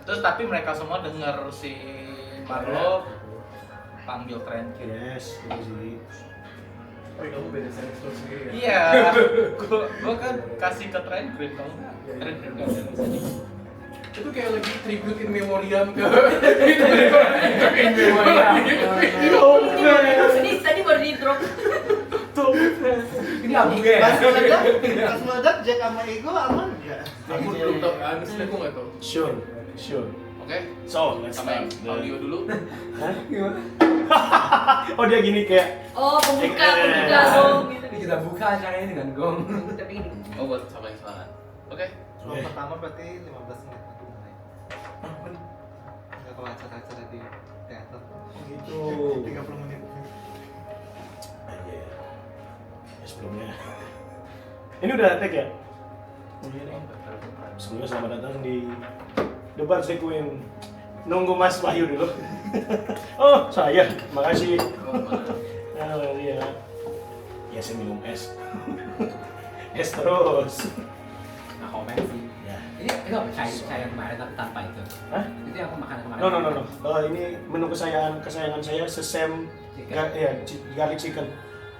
Terus tapi mereka semua dengar si Marlo panggil Tranquil. Yes, itu sih. Tapi kamu beda sensor sendiri ya? Iya, gua kan kasih ke Tranquil dong. Tranquil nggak ada di sini. Itu kayak lagi tribute in memoriam ke In memoriam. Ini tadi baru di drop. ini album ya? Pas meledak Jack sama Ego aman nggak? Aku belum tau, honestly aku nggak tau. Sure. Oke, So, let's sama start. audio dulu. Hah? Gimana? Oh dia gini kayak Oh, pembuka dong gitu. Ini kita buka acaranya dengan gong. Tapi ini. Oh, buat sampai semangat. Oke. Kalau pertama berarti 15 menit aku mulai. Nggak kalau acara-acara di teater. gitu. 30 menit. Aja ya. Sebelumnya. Ini udah tag ya? Sebelumnya selamat datang di Debat Queen. Nunggu Mas Wahyu dulu. Oh, saya. Makasih. Nah, iya. Ya saya minum es. Es terus. Nah, komen sih. Ya. Ini apa cair kemarin tapi tanpa itu. Hah? Itu yang aku makan kemarin. No. Ini menu kesayangan saya sesame garlic chicken.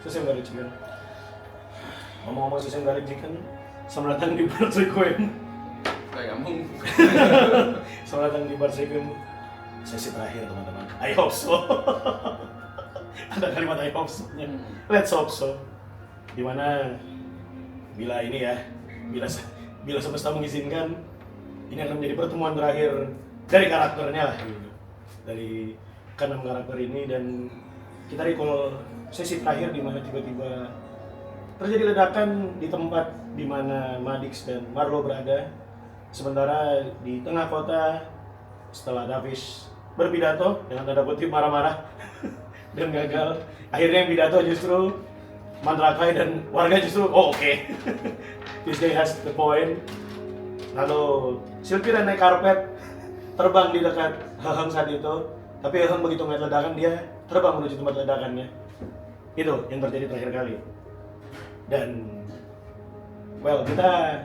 Sesame garlic chicken. Ngomong-ngomong sesame garlic chicken, selamat datang di Bar Sequin. Kayak ngomong. Selamat datang di Bar Sequin. Sesi terakhir teman-teman. I hope so. Ada kalimat I hope so-nya. Let's hope so. Dimana bila ini ya, bila semesta mengizinkan, ini akan menjadi pertemuan terakhir dari karakternya lah gitu. Dari keenam karakter ini, dan kita recall sesi terakhir di mana tiba-tiba terjadi ledakan di tempat di mana Madix dan Marlo berada. Sementara di tengah kota, setelah Davis berpidato dengan tanda kutip marah-marah dan gagal, akhirnya yang pidato justru Mandrakai dan warga justru oke. This guy has the point. Lalu Sylvie naik karpet, terbang di dekat Heheng saat itu. Tapi Heheng begitu melihat ledakan, dia terbang menuju tempat ledakannya. Itu yang terjadi terakhir kali. Dan well, kita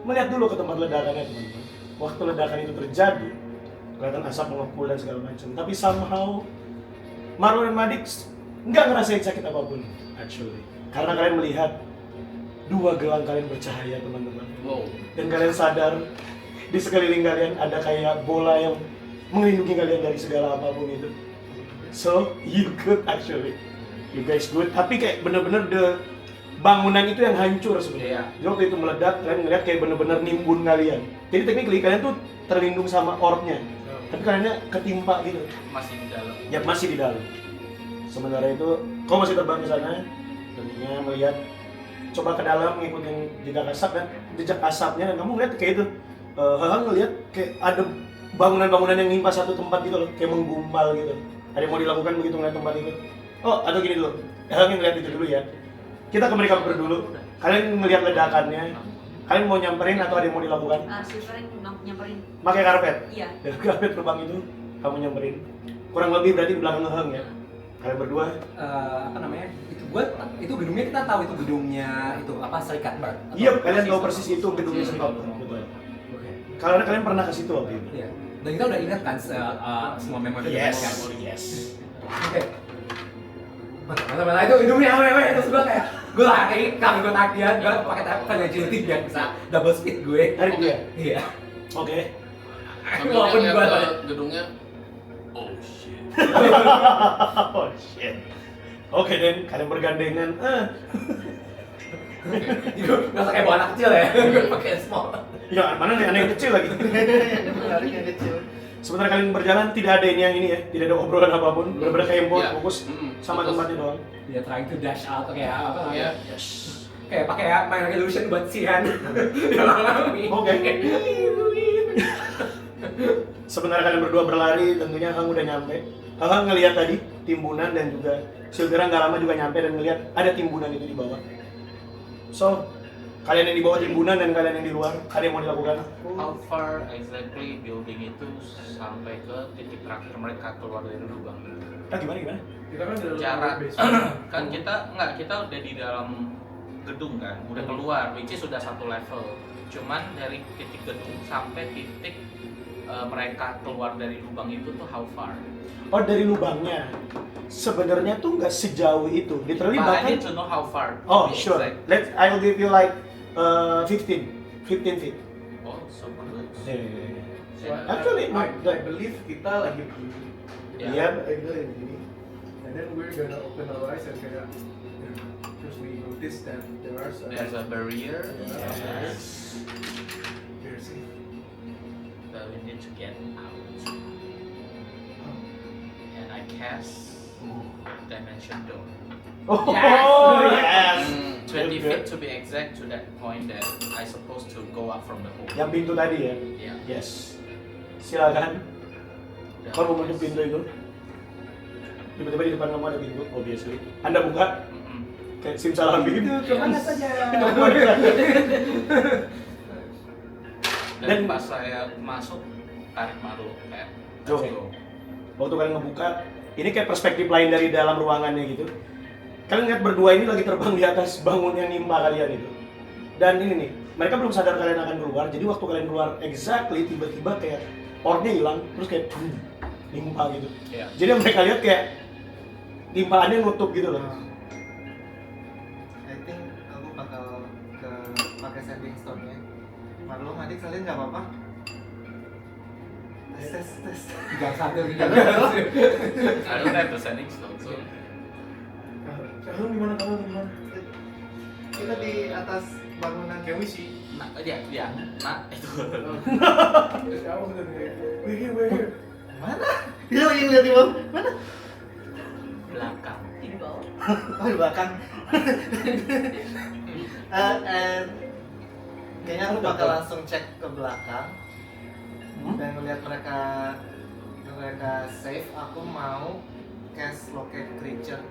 melihat dulu ke tempat ledakannya teman-teman. Waktu ledakan itu terjadi, kelihatan asap mengepul dan segala macam. Tapi somehow Marlo dan Madix nggak ngerasain sakit apapun, actually. Karena kalian melihat dua gelang kalian bercahaya teman-teman. Wow. Dan kalian sadar di sekeliling kalian ada kayak bola yang melindungi kalian dari segala apapun itu. So you good actually, you guys good. Tapi kayak bener-bener bangunan itu yang hancur sebenarnya. Jadi waktu itu meledak, kalian ngeliat kayak bener-bener nimbun kalian. Jadi technically kalian tuh terlindung sama orbnya, tapi kaliannya ketimpa gitu. Masih di dalam. Ya masih di dalam. Sementara itu, kau masih terbang ke sana, tentunya melihat, coba ke dalam ngikutin jejak asap dan jejak asapnya, dan kamu ngeliat kayak itu. Hal-hal ngeliat kayak ada bangunan-bangunan yang nimpa satu tempat gitu loh, kayak menggumpal gitu. Ada yang mau dilakukan begitu ngeliat tempat itu. Oh, atau gini dulu, hal ngeliat itu dulu ya. Kita ke mereka dulu. Kalian ngeliat ledakannya, kalian mau nyamperin atau ada yang mau dilakukan? Silver nyamperin. Pakai karpet. Iya. Dari karpet terbang itu, kamu nyamperin. Kurang lebih berarti di belakang Heheng ya. Kalian berdua. Apa namanya? Itu gedungnya kita tahu itu gedungnya itu apa Serikat Bar. Iya, kalian tahu persis itu gedungnya Serikat Bar. Betul. Oke. Karena kalian pernah ke situ waktu itu. Iya. Dan kita udah ingat kan semua memori kan. Yes. Oke. Masa itu hidungnya apa terus gue kayak gue lari kami gue tagihan gue pakai telepon agility biar bisa double speed gue. Hari itu ya? Iya. Oke. Sambil Walaupun lihat gua ke tadi. gedungnya. Oh shit. Oh shit. Oke Den, kalian bergandengan. Itu nggak kayak bawa anak kecil ya. Gue pakai small. Ya, mana nih aneh yang kecil lagi. Menarik yang kecil. Sementara kalian berjalan tidak ada ini ya, tidak ada obrolan apapun, benar-benar kayak Iya. fokus sama Fokus. tempatnya doang. Dia trying to dash out kayak apa Iya. namanya? Kayak pakai main illusion buat sian. Oke. Sementara kalian berdua berlari, tentunya Kang udah nyampe. Kang ngelihat tadi timbunan dan juga Silvira nggak lama juga nyampe dan ngelihat ada timbunan itu di bawah. So, kalian yang di bawah timbunan dan kalian yang di luar, ada yang mau dilakukan? How far exactly building itu sampai ke titik terakhir mereka keluar dari lubang? Gimana? Kita kan udah Cara basement. kan kita udah di dalam gedung kan, udah keluar, which is sudah satu level. Cuman dari titik gedung sampai titik mereka keluar dari lubang itu tuh how far? Oh, dari lubangnya. Sebenarnya tuh nggak sejauh itu. Literally But I bahkan. need to know how far. Oh, to be sure. exact. I will give you like 15 feet. Oh, so close. Yeah. So, Actually, I not- believe kita lagi begini. Iya. Kita lagi begini. And then we're gonna open our eyes and kayak, terus we notice that There's a barrier. Yes. We're safe. But we need to get out. And I cast dimension door. Oh, Yes. yes. 20 Good, feet to be exact to that point that I supposed to go up from the hole. Yang pintu tadi ya. Yeah. Yes. Silakan. Udah. Kalau mau menuju pintu itu, tiba-tiba di depan kamu ada pintu, obviously. Anda buka, Mm-mm. kayak simsalabim. Kemana saja? Dan Dan- pas saya masuk, tarik makhluk kayak Oke. let's go. Waktu kalian ngebuka, ini kayak perspektif lain dari dalam ruangannya gitu. Kalian lihat berdua ini lagi terbang di atas bangun yang nimpa kalian itu. Dan ini nih, mereka belum sadar kalian akan keluar. Jadi waktu kalian keluar exactly, tiba-tiba kayak ornya hilang, terus kayak nimpa gitu. Iya. Jadi yang mereka lihat kayak timpaannya nutup gitu loh. I think aku bakal pakai saving stone-nya. Marlon, adik kalian nggak apa-apa? Tes. Gang satu, I don't have the sending stone, so Kamu di mana? Kita di atas bangunan. Can we see? nah itu Terus kamu udah kayak, we're here. Mana? Dia lagi ngeliat di bawah. Mana? belakang. Di bawah. Oh, di belakang. Kayaknya aku bakal langsung cek ke belakang dan ngeliat mereka safe. Aku mau cast locate creature.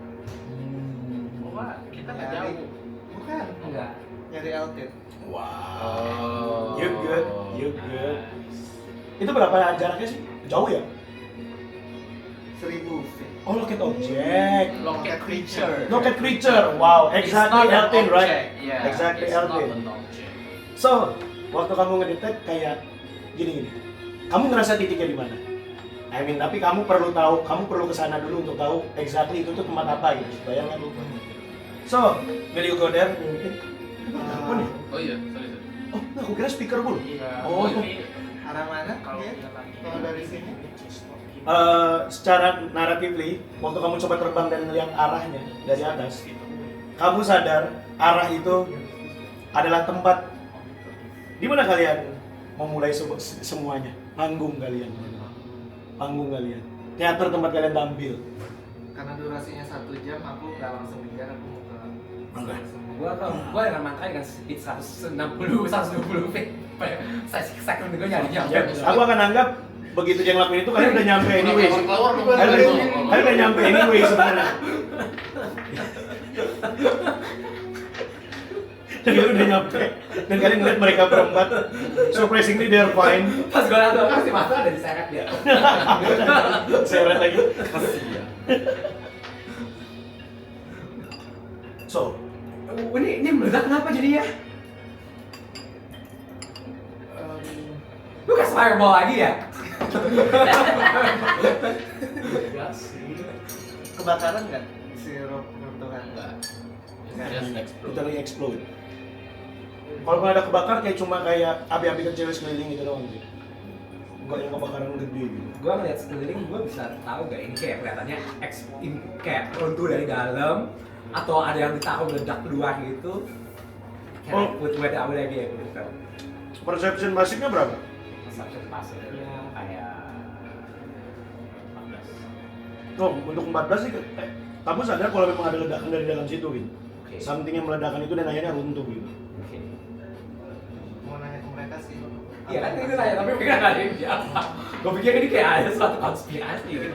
Wah, kita nggak Nyari- jauh. Bukan. Enggak. Nyari Eltit. Wow. Oh. You good. Itu berapa jaraknya sih? Jauh ya? 1000 feet. Oh, locate object. Locate creature. Locate creature. Wow, It's exactly not an Eltin, right? object. Yeah, Exactly it's not Eltin. an object. So, waktu kamu ngedetect kayak gini. Kamu ngerasa titiknya di mana? I mean, tapi kamu perlu tahu, kamu perlu kesana dulu untuk tahu exactly itu tuh tempat apa gitu. Supaya nggak lupa. So, will you go there? Mungkin. Apa nih? Oh iya, sorry. Oh, aku kira speaker dulu. Iya. Oh. Ini Arah mana? kalau Dia? dia lagi Kalau dari sini? Secara naratifly, waktu kamu coba terbang dan melihat arahnya dari atas, gitu. kamu sadar arah itu adalah tempat di mana kalian memulai semuanya. Panggung kalian. Teater tempat kalian tampil. Karena durasinya 1 jam, aku nggak langsung ngejar, aku mau ke Enggak. Gua dengan mantra dengan speed 120 feet. Saya second gue nyari jam. Ya, aku akan anggap begitu dia ngelakuin itu kalian udah nyampe anyway. Kalian udah nyampe anyway sebenarnya. Dan kalian udah nyampe dan kalian ngeliat mereka berempat. Surprisingly they're fine. Pas gue liat orang si Matra ada diseret dia. Seret lagi. So, Ini meledak kenapa jadinya? Lu kasih fireball lagi ya? Enggak sih. kebakaran nggak si runtuhan? Enggak. Enggak. Just explode. totally explode. Kalau ada kebakar kayak cuma kayak api-api kecil sekeliling gitu doang sih. Enggak yang kebakaran gede gitu. Gue ngeliat sekeliling, gue bisa tahu gak ini kayak kelihatannya kayak runtuh dari dalam atau ada yang ditaruh meledak keluar gitu. Oh. With I would be able to tell. Perception basicnya berapa? Perception passivenya kayak 14. Oh, untuk 14 sih kamu sadar kalau memang ada ledakan dari dalam situ gitu. Oke. Something yang meledakan itu dan akhirnya runtuh gitu. Oke. Mau nanya ke mereka sih. Iya kan itu nanya, tapi mereka nggak ada yang jawab. Gue pikir ini kayak ada suatu konspirasi gitu.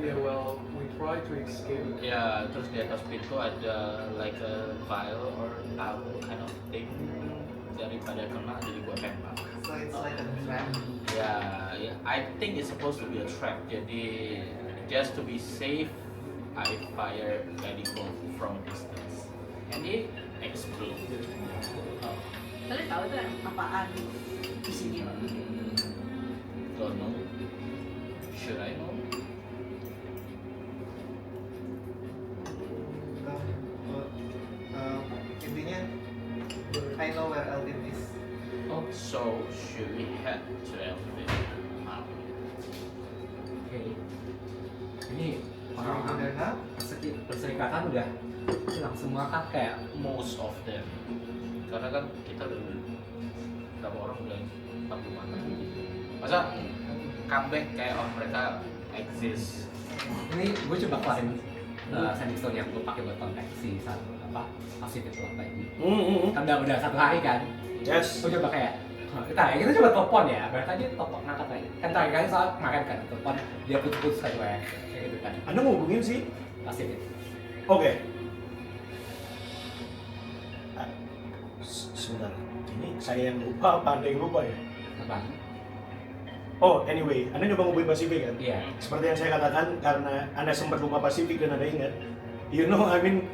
Yeah, well, we try to escape. Ya, terus di atas pintu ada like a vial or towel kind of thing. Daripada kena, jadi gua tembak. So it's like a trap. Ya, I think it's supposed to be a trap. Jadi just to be safe, I fire guiding bolt from distance, and it explode. Oh. Kalian tahu itu apaan isinya? Don't know. Should I know? Intinya I know where Elvin is. So should we head to Elvin? Oke. Ini orang-orang Moderna. perserikatan udah hilang semua kan kayak Most of them. Karena kan kita udah berapa orang udah 40-an gitu. Masa comeback kayak mereka exist. ini gue coba kelarin sanding stone yang gue pakai buat kontak si satu apa pasif itu tadi. Kan udah 1 hari kan. Yes. Gue coba kayak kita coba telepon ya, berarti aja telepon ngangkat lagi. Kan terakhir kali soal kemarin kan telepon dia putus-putus kayak gitu kan. Anda mau hubungin sih? Pasif itu. Oke. Sebentar. Ini saya yang lupa apa Anda yang lupa ya? Apa? Oh, anyway, Anda nyoba ngubungin Pasifik kan? Iya. Seperti yang saya katakan, karena Anda sempat lupa Pasifik dan Anda ingat, you know, I mean,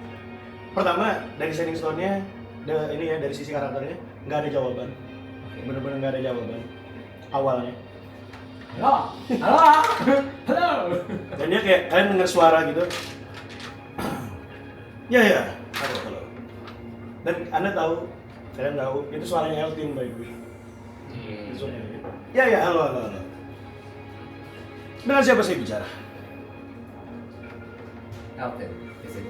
pertama dari Shining Stone-nya, ini ya dari sisi karakternya, nggak ada jawaban. Bener-bener nggak ada jawaban. Awalnya. Halo, halo, halo. Dan dia kayak, kalian denger suara gitu. Ya, halo. Dan Anda tahu, kalian tahu, itu suaranya Elvin by the way. Itu suaranya Elvin. Ya, halo. Dengan siapa saya bicara? Elton, is it?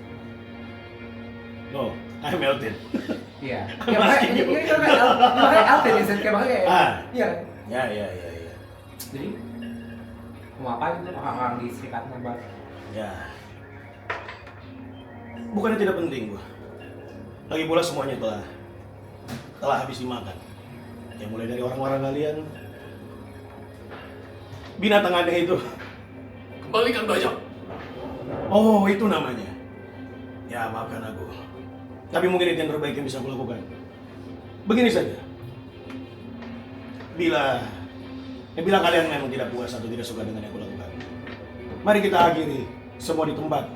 No, I'm Elvin. Iya. I'm asking you. Makanya Elton is it kayak makanya. Iya. Ya. Jadi mau apa itu orang-orang di serikat nembak? Ya. Bukannya tidak penting gua. Lagi pula semuanya telah habis dimakan. Yang mulai dari orang-orang kalian, binatang aneh itu. Kembalikan bajak. Oh, itu namanya. Ya, maafkan aku. Tapi mungkin itu yang terbaik yang bisa aku lakukan. Begini saja. Bila kalian memang tidak puas atau tidak suka dengan yang aku lakukan, mari kita akhiri semua di tempat.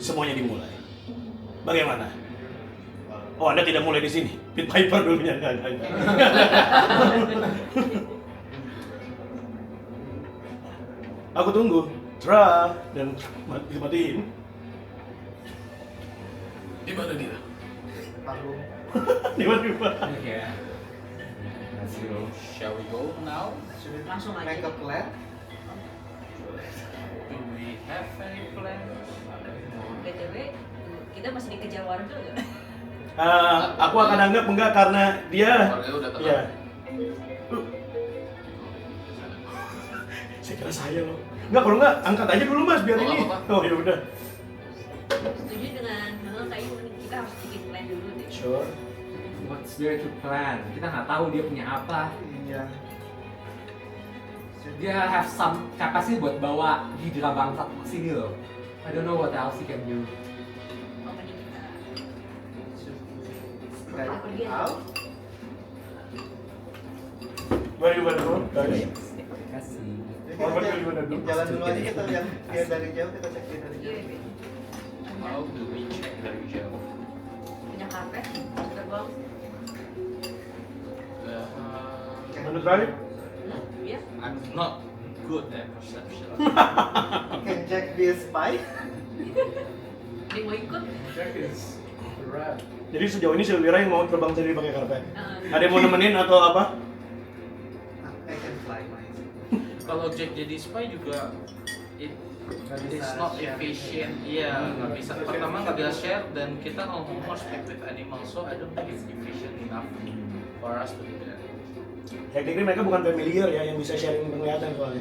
Semuanya dimulai. Bagaimana? Oh, Anda tidak mulai di sini. Pit Piper dulunya. Enggak. Aku tunggu. Tra dan matiin. Di mana dia? Panggung. Tiba-tiba. Iya. So, shall we go now? Should we Langsung aja. make a plan? Do we have any plans? BTW, kita masih dikejar warga nggak? Aku akan anggap enggak karena dia. Warga udah tenang. Iya. Saya kira saya loh. Enggak, kalau enggak angkat aja dulu Mas biar Oh, ini. apa-apa. Oh, ya udah. Setuju dengan kayaknya kita harus bikin plan dulu deh. Sure. What's there to plan? Kita nggak tahu dia punya apa. Iya. Dia have some capacity buat bawa hidra bangsat ke sini loh. I don't know what else he can do. Oh, mending kita Spread it out. Where you wanna go? Guys. Kasih. What do you wanna do? Jalan dulu aja kita lihat dia dari jauh, kita cek dia dari Iya, jauh. iya. How do we check dari jauh? Punya karpet, terbang. Wanna try? Iya. I'm not good at perception. Can Jack be a spy? Dia mau ikut. Jack is the rat. Jadi sejauh ini Silvira yang mau terbang sendiri pakai karpet. Eh, Ada yang mau nemenin atau apa? I can fly mine. Kalau Jack jadi spy juga Nggak it's bisa not share. efficient. Iya, nggak bisa. Pertama nggak bisa share dan kita kalau mau speak with animals, so I don't think it's efficient enough for us to do that. Technically mereka bukan familiar ya yang bisa sharing penglihatan soalnya.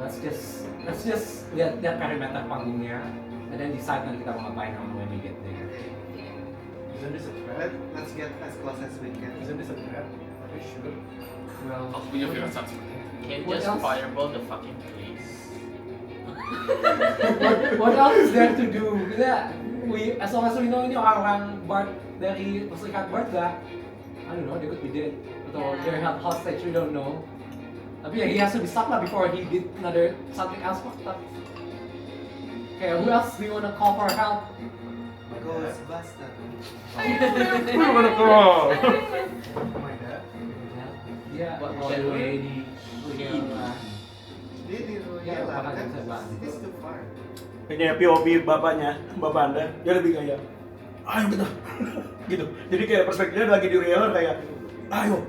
Let's just lihat perimeter panggungnya, and then decide nanti kita mau ngapain when we get there. Isn't this a threat? Let's get as close as we can. Isn't this a threat? Are you sure? Well, Aku punya firasat seperti itu. Can What just else? fireball the fucking place. what else is there to do? As long as we know ini orang-orang Bart dari Perserikat Bart lah. I don't know, they could be dead. Atau they're held hostage, we don't know. Tapi ya, he has to be stopped lah before he did something else fucked up. Okay, who else do you wanna call for help? Ghostbuster. Who you wanna call? Oh my god. Dia Buat all the way di Dia di Ya, Royal makanya kan? saya bilang. It is too far. Kayaknya POV bapaknya, bapak anda, dia lebih kayak, ayo kita, gitu. Jadi kayak perspektifnya lagi di real kayak, ayo,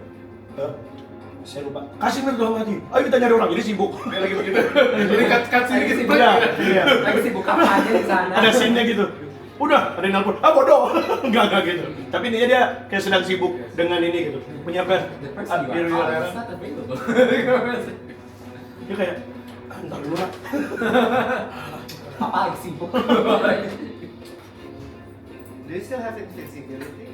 saya lupa, kasih minta dalam hati, ayo kita nyari orang, jadi sibuk. Kayak lagi begitu. Jadi cut sini Lagi gitu. sibuk. Iya. Lagi sibuk apa aja di sana. Ada scene-nya gitu. Udah, ada yang nelpon, bodoh. Enggak gitu. Tapi dia kayak sedang sibuk dengan ini gitu. Menyiapkan The person you di are real calling era. is not available. Dia kayak, ntar dulu lah. Apa lagi sibuk? Do you still have invincibility?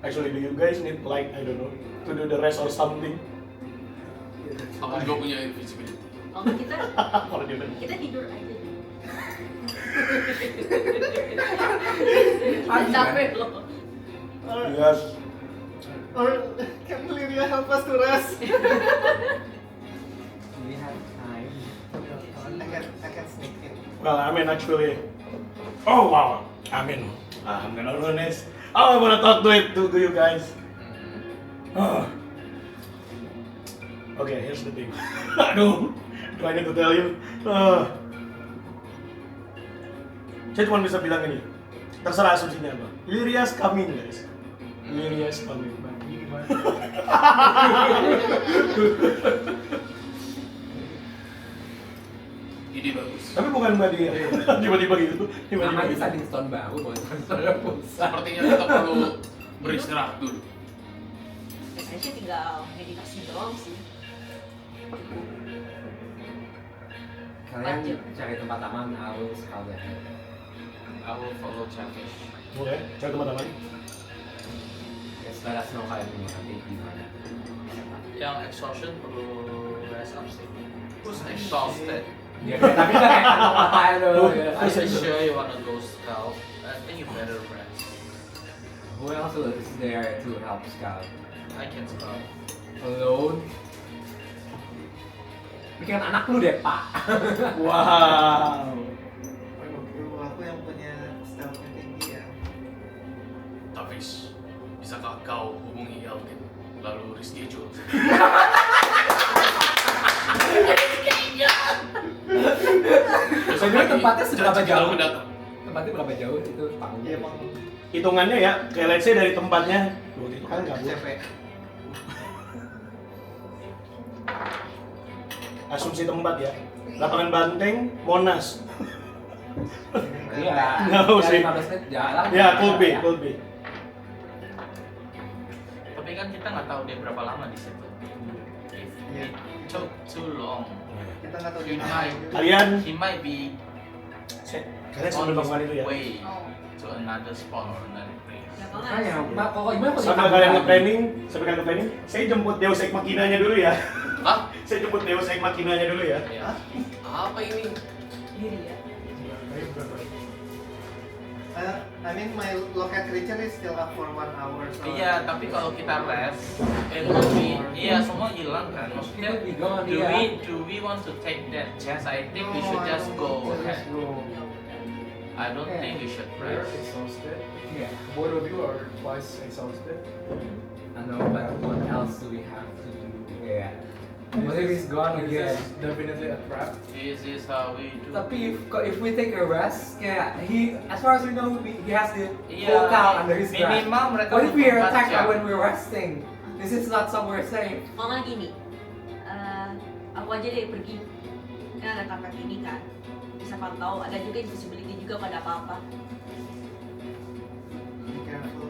Actually, do you guys need like, I don't know, to do the rest or something? Aku juga punya invisibility. Kalau kita Kalau dia bilang, kita tidur aja. Pagi, Capek loh. yes. Or can Lyria help us to rest? We have time. I can sneak in. Well, I mean actually, oh wow, I mean, I'm gonna ruin this. Oh, I wanna talk to it to you guys. Oh. Okay, here's the thing. Aduh, do I need to tell you? Saya cuma bisa bilang ini. Terserah asumsinya apa. Lyria's coming, guys. Lyria's coming. Ide bagus. Tapi bukan mbak dia. Tiba-tiba gitu. Tiba-tiba Namanya gitu. Standing Stone baru, bukan Stone Pulsa. Sepertinya kita perlu beristirahat dulu. Biasanya tinggal meditasi doang sih. Kalian cari tempat aman, harus kalian. I will follow Chavish. Boleh, cari teman-teman. Ya, setelah semua kalian punya nanti gimana? Yang exhaustion perlu rest up sih. Who's exhausted? Ya, tapi udah kayak kata-kata lo. Are you sure you wanna go scout? I think you better rest. Who else is there to help Scout? I can scout. Alone? Bikin anak lu deh, Pak. Wow. Aku yang punya stealth-nya tinggi ya. Tavis, bisakah kau hubungi Elvin? Lalu reschedule. Sebenarnya tempatnya seberapa Janji jauh? aku datang. Tempatnya berapa jauh itu panggungnya? Iya emang Hitungannya ya, kayak let's say dari tempatnya. Duh, itu kan nggak CP. Asumsi tempat ya. Lapangan Banteng, Monas. Iya. Nggak tahu sih. 15 menit jalan. Ya, could be, could be. Tapi kan kita nggak tahu dia berapa lama di situ. If it took too long, Kita nggak tahu he di mana. might, Kalian, he might be kalian on sambil his bangun itu ya. way Oh, to another spot or another place. ya Makanya, banget. Mbak, kok gimana kalau Sambil ditambah kalian lagi? nge-planning, saya jemput Deus Ex Machinanya dulu ya. Hah? Saya jemput Deus Ex Machinanya dulu ya. Ya. Apa ini? Diri ya. I mean my local creature is still up for 1 hour. So Iya, tapi kalau kita rest, it will be, iya semua hilang kan. Maksudnya, It will be gone, do iya. we want to take that chance? I think we No, should I just don't go think so. ahead. Ya udah. I don't Yeah. think we should We're rest. exhausted. Iya. Both of you are twice exhausted. I know, but what else do we have to do? Yeah. What if he's gone again? This is definitely a trap. This is how we do. Tapi if we take a rest, yeah, he as far as we know, he has the Iya, whole town under his grasp. minimal mereka What if we butuh are 4 attacked jam. when we're resting? This is not somewhere safe. Kalau nggak gini, aku aja deh pergi. Kan ada kakak ini kan, bisa pantau. Ada juga invisibility juga pada apa-apa. be careful.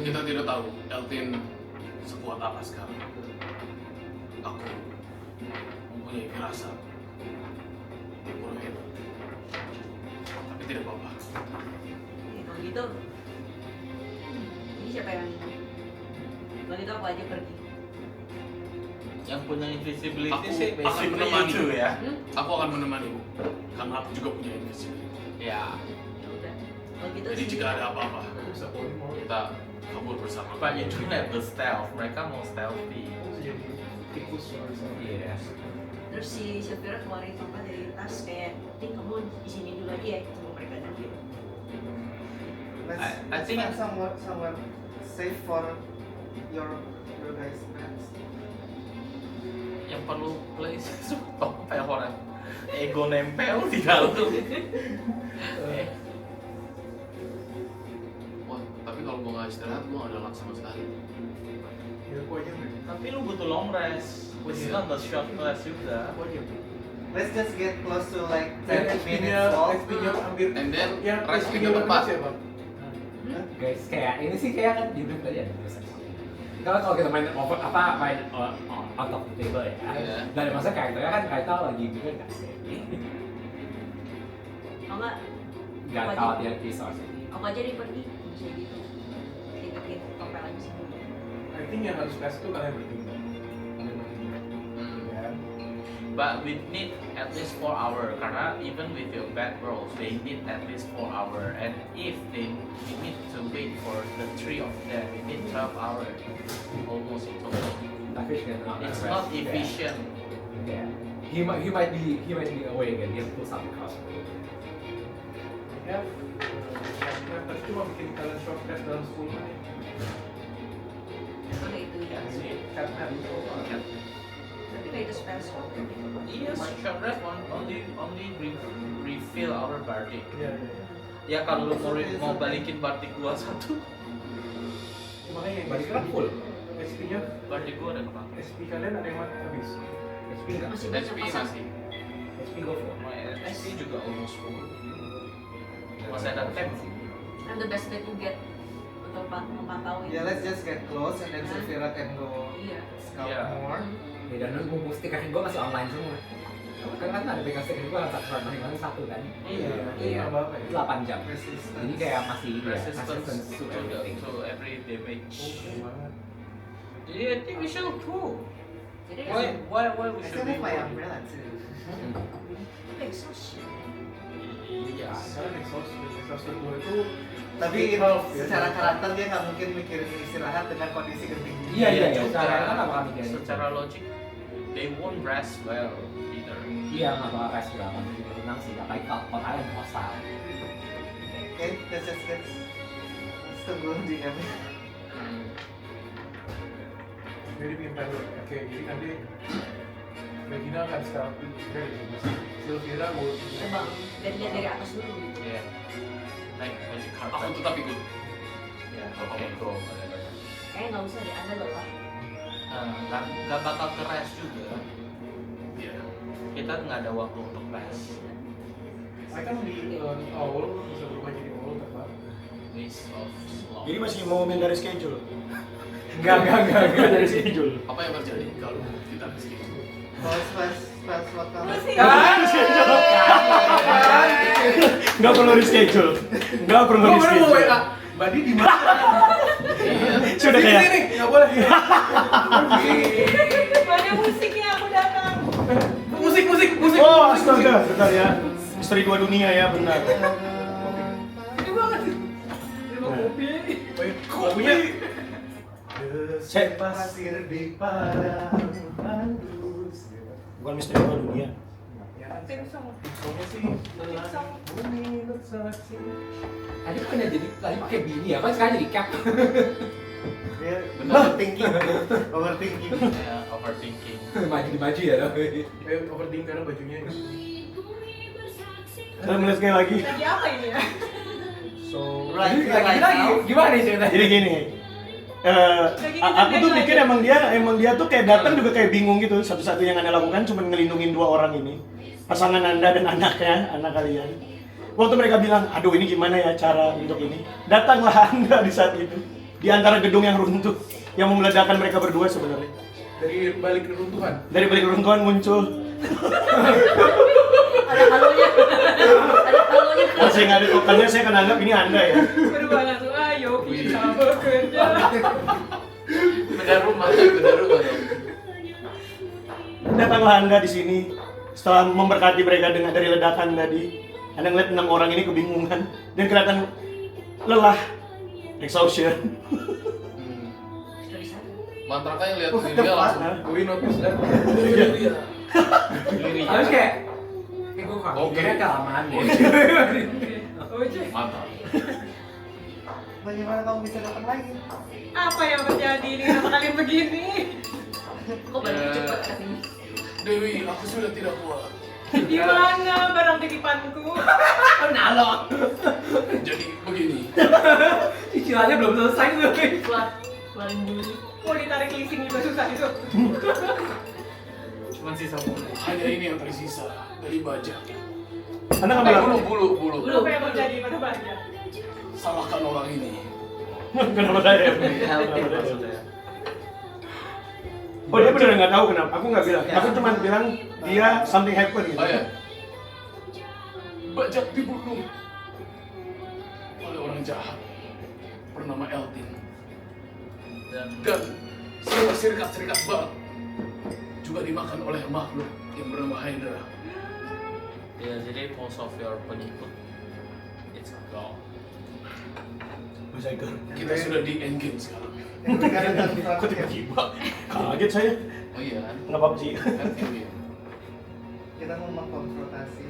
Kita tidak tahu Elvin sekuat apa sekarang. Aku mempunyai firasat burung hebat. Tapi tidak apa-apa. Ya, kalau gitu, ini siapa yang? Kalau gitu aku aja pergi. Yang punya invisibility Aku sih akan basically menemani. you ya. Aku akan menemanimu karena aku juga punya invisibility. Ya, Ya udah. Kalau gitu Jadi sih. jika ada apa-apa, Bisa polymorph. kita kabur bersama. but you don't have the stealth. Mereka mau stealthy. Jadi tikus or something. Iya. Terus si Shafira keluarin tongkat dari tas kayak, kamu di sini dulu aja ya, sama mereka dulu. I think find somewhere safe for your guys' friends. yang perlu place kayak orang ego nempel di dalam. Wah, tapi kalau gua nggak istirahat, gua nggak ada luck sama sekali. Ya, aku aja nih. Tapi lu butuh long rest, which is not the short rest juga. Aku aja. Let's just get close to like Dan 30 XP-nya minutes walk. hampir. And then, yang rest XP-nya minggu depan. siapa? Guys, kayak ini sih kayak kan di tadi ada tulisan. Kalau kita main out of the table ya, Iya. dari masa karakternya kan karakter lagi juga nggak sih? Kalau nggak, Nggak khawatir resource. aku aja nih pergi bisa gitu. Diketin topel aja sih. I think yang harus tes itu kalian bertiga. Ya. But we need at least 4 hours karena even with your bad rolls, they need at least 4 hours. And if they need to wait for the 3 of them, we need 12 hours almost in total. Tapi It's not efficient. Yeah. He might be away again. He has to pull something across. Ya. Yang tadi cuma bikin kalian short test dalam 10 menit. Itu itu ya. Yeah, sih. Karena itu. Tapi nggak itu spell slot. Yes, short rest only refill our bardic. Iya. Ya kalau lu mau balikin bardic gua satu, Makanya yang Balik kan full. SP-nya, bardic gua ada kepake. SP kalian ada yang habis. HP nggak? Masih HP pasang. masih. HP go full. My SP juga almost full. Masih ada tab. And the best way to get untuk memantau Yeah, let's just get close and then Safira can go Iya. scout Yeah. more. Ya dan mumpung stiker gue masih online semua. Kan ada pegang stiker gue satu masing-masing satu kan. Iya. Iya. Nambah apa ya? 8 jam. Resistance. Jadi kayak masih Resistance to to everything. every damage. Keren banget. Jadi I think we should go. Jadi Why we I should still be have my go? umbrella too. exhaust. Iya. Sekarang exhaust 2 itu Tapi Health, ya. secara karakter dia nggak mungkin mikirin istirahat dengan kondisi genting. Iya iya iya. juga. Secara kan nggak bakal mikirin. Secara logik, they won't rest well either. Iya nggak bakal rest berapa jadi tenang sih. Apalagi kalau kalian hostile. Oke, let's just get. Let's tunggu di kami. jadi bikin plan dulu. Oke, jadi nanti Regina akan sekarang dari Sylvira mau Coba dan lihat dari atas dulu gitu. Yeah. Like magic Aku carpet. tetap ikut. Ya, Kalau oke. kamu go. Kayaknya nggak usah deh, Anda lelah. Nggak bakal ke rest juga. Iya. Kita nggak ada waktu untuk rest. saya kan di owl bisa berubah jadi owl nggak apa? Waste of slot. Jadi masih mau main dari schedule? Enggak. Enggak dari schedule. Apa yang terjadi kalau kita miskin? Kalau spell slot kamu. Enggak perlu reschedule. Enggak perlu Oh, baru mau WA. reschedule. Badi di mana? Sudah kayak Sini, nggak boleh. Mana musiknya aku datang. Musik. Oh, astaga, bentar ya. Misteri dua dunia ya, benar. Ini banget sih. Terima kopi. Lagunya. Saya Pasir di padang tandus. bukan misteri dua dunia. Ya, songnya sih lelah. Bumi bersaksi. Tadi bukannya jadi tadi pakai bini ya, kan sekarang jadi cap. Dia overthinking. Overthinking. Ya, overthinking. maju ya tapi. Overthinking karena bajunya ini. Kita melihat sekali lagi. Lagi apa ini ya? So, Right, Jadi right lagi now. gimana nih ceritanya? Jadi gini. Aku tuh pikir emang dia tuh kayak datang juga kayak bingung gitu. Satu-satunya yang Anda lakukan cuma ngelindungin dua orang ini. Pasangan Anda dan anaknya, anak kalian. Waktu mereka bilang, aduh ini gimana ya cara untuk ini. Datanglah Anda di saat itu. Di antara gedung yang runtuh. Yang meledakkan mereka berdua sebenarnya. dari balik keruntuhan. Dari balik runtuhan muncul. Ada halonya. Ada halonya. Kalau saya nggak ada tokennya, saya akan anggap ini Anda ya. Berubah langsung, ayo kita bekerja. Beda rumah dong. Datanglah Anda di sini. Setelah memberkati mereka dengan dari ledakan tadi. Anda ngeliat 6 orang ini kebingungan. Dan kelihatan lelah. Exhaustion. Mantra kan yang lihat dia langsung. We notice that. Harus kayak gue Oke. kelamaan ya. Mantap. Bagaimana kamu bisa datang lagi? Apa yang terjadi ini? Kenapa kalian begini? Kok balik cepat katanya? Dewi, aku sudah tidak kuat. Di mana barang titipanku? Nalok. Jadi begini. Cicilannya belum selesai tuh. Keluarin dulu. Mau ditarik leasing juga susah itu. Cuman sisa bulu. Hanya ini yang tersisa dari bajak. Anda nggak bilang Bulu. Apa yang terjadi pada Baja? Salahkan orang ini. kenapa saya? Kenapa saya? Oh dia beneran nggak tahu kenapa? Aku nggak bilang. Aku cuma bilang dia something happen gitu. Oh ya. Bajak dibunuh oleh orang jahat bernama Eltin. Dan serikat Bal juga dimakan oleh makhluk yang bernama Hydra. Ya, jadi most of your pengikut it's gone. Bisa ikut. Kita sudah di endgame sekarang. Kok tiba-tiba? Kaget saya. Oh iya kan? Nggak apa-apa sih. Kan endgame. Kita mau mengkonfrontasi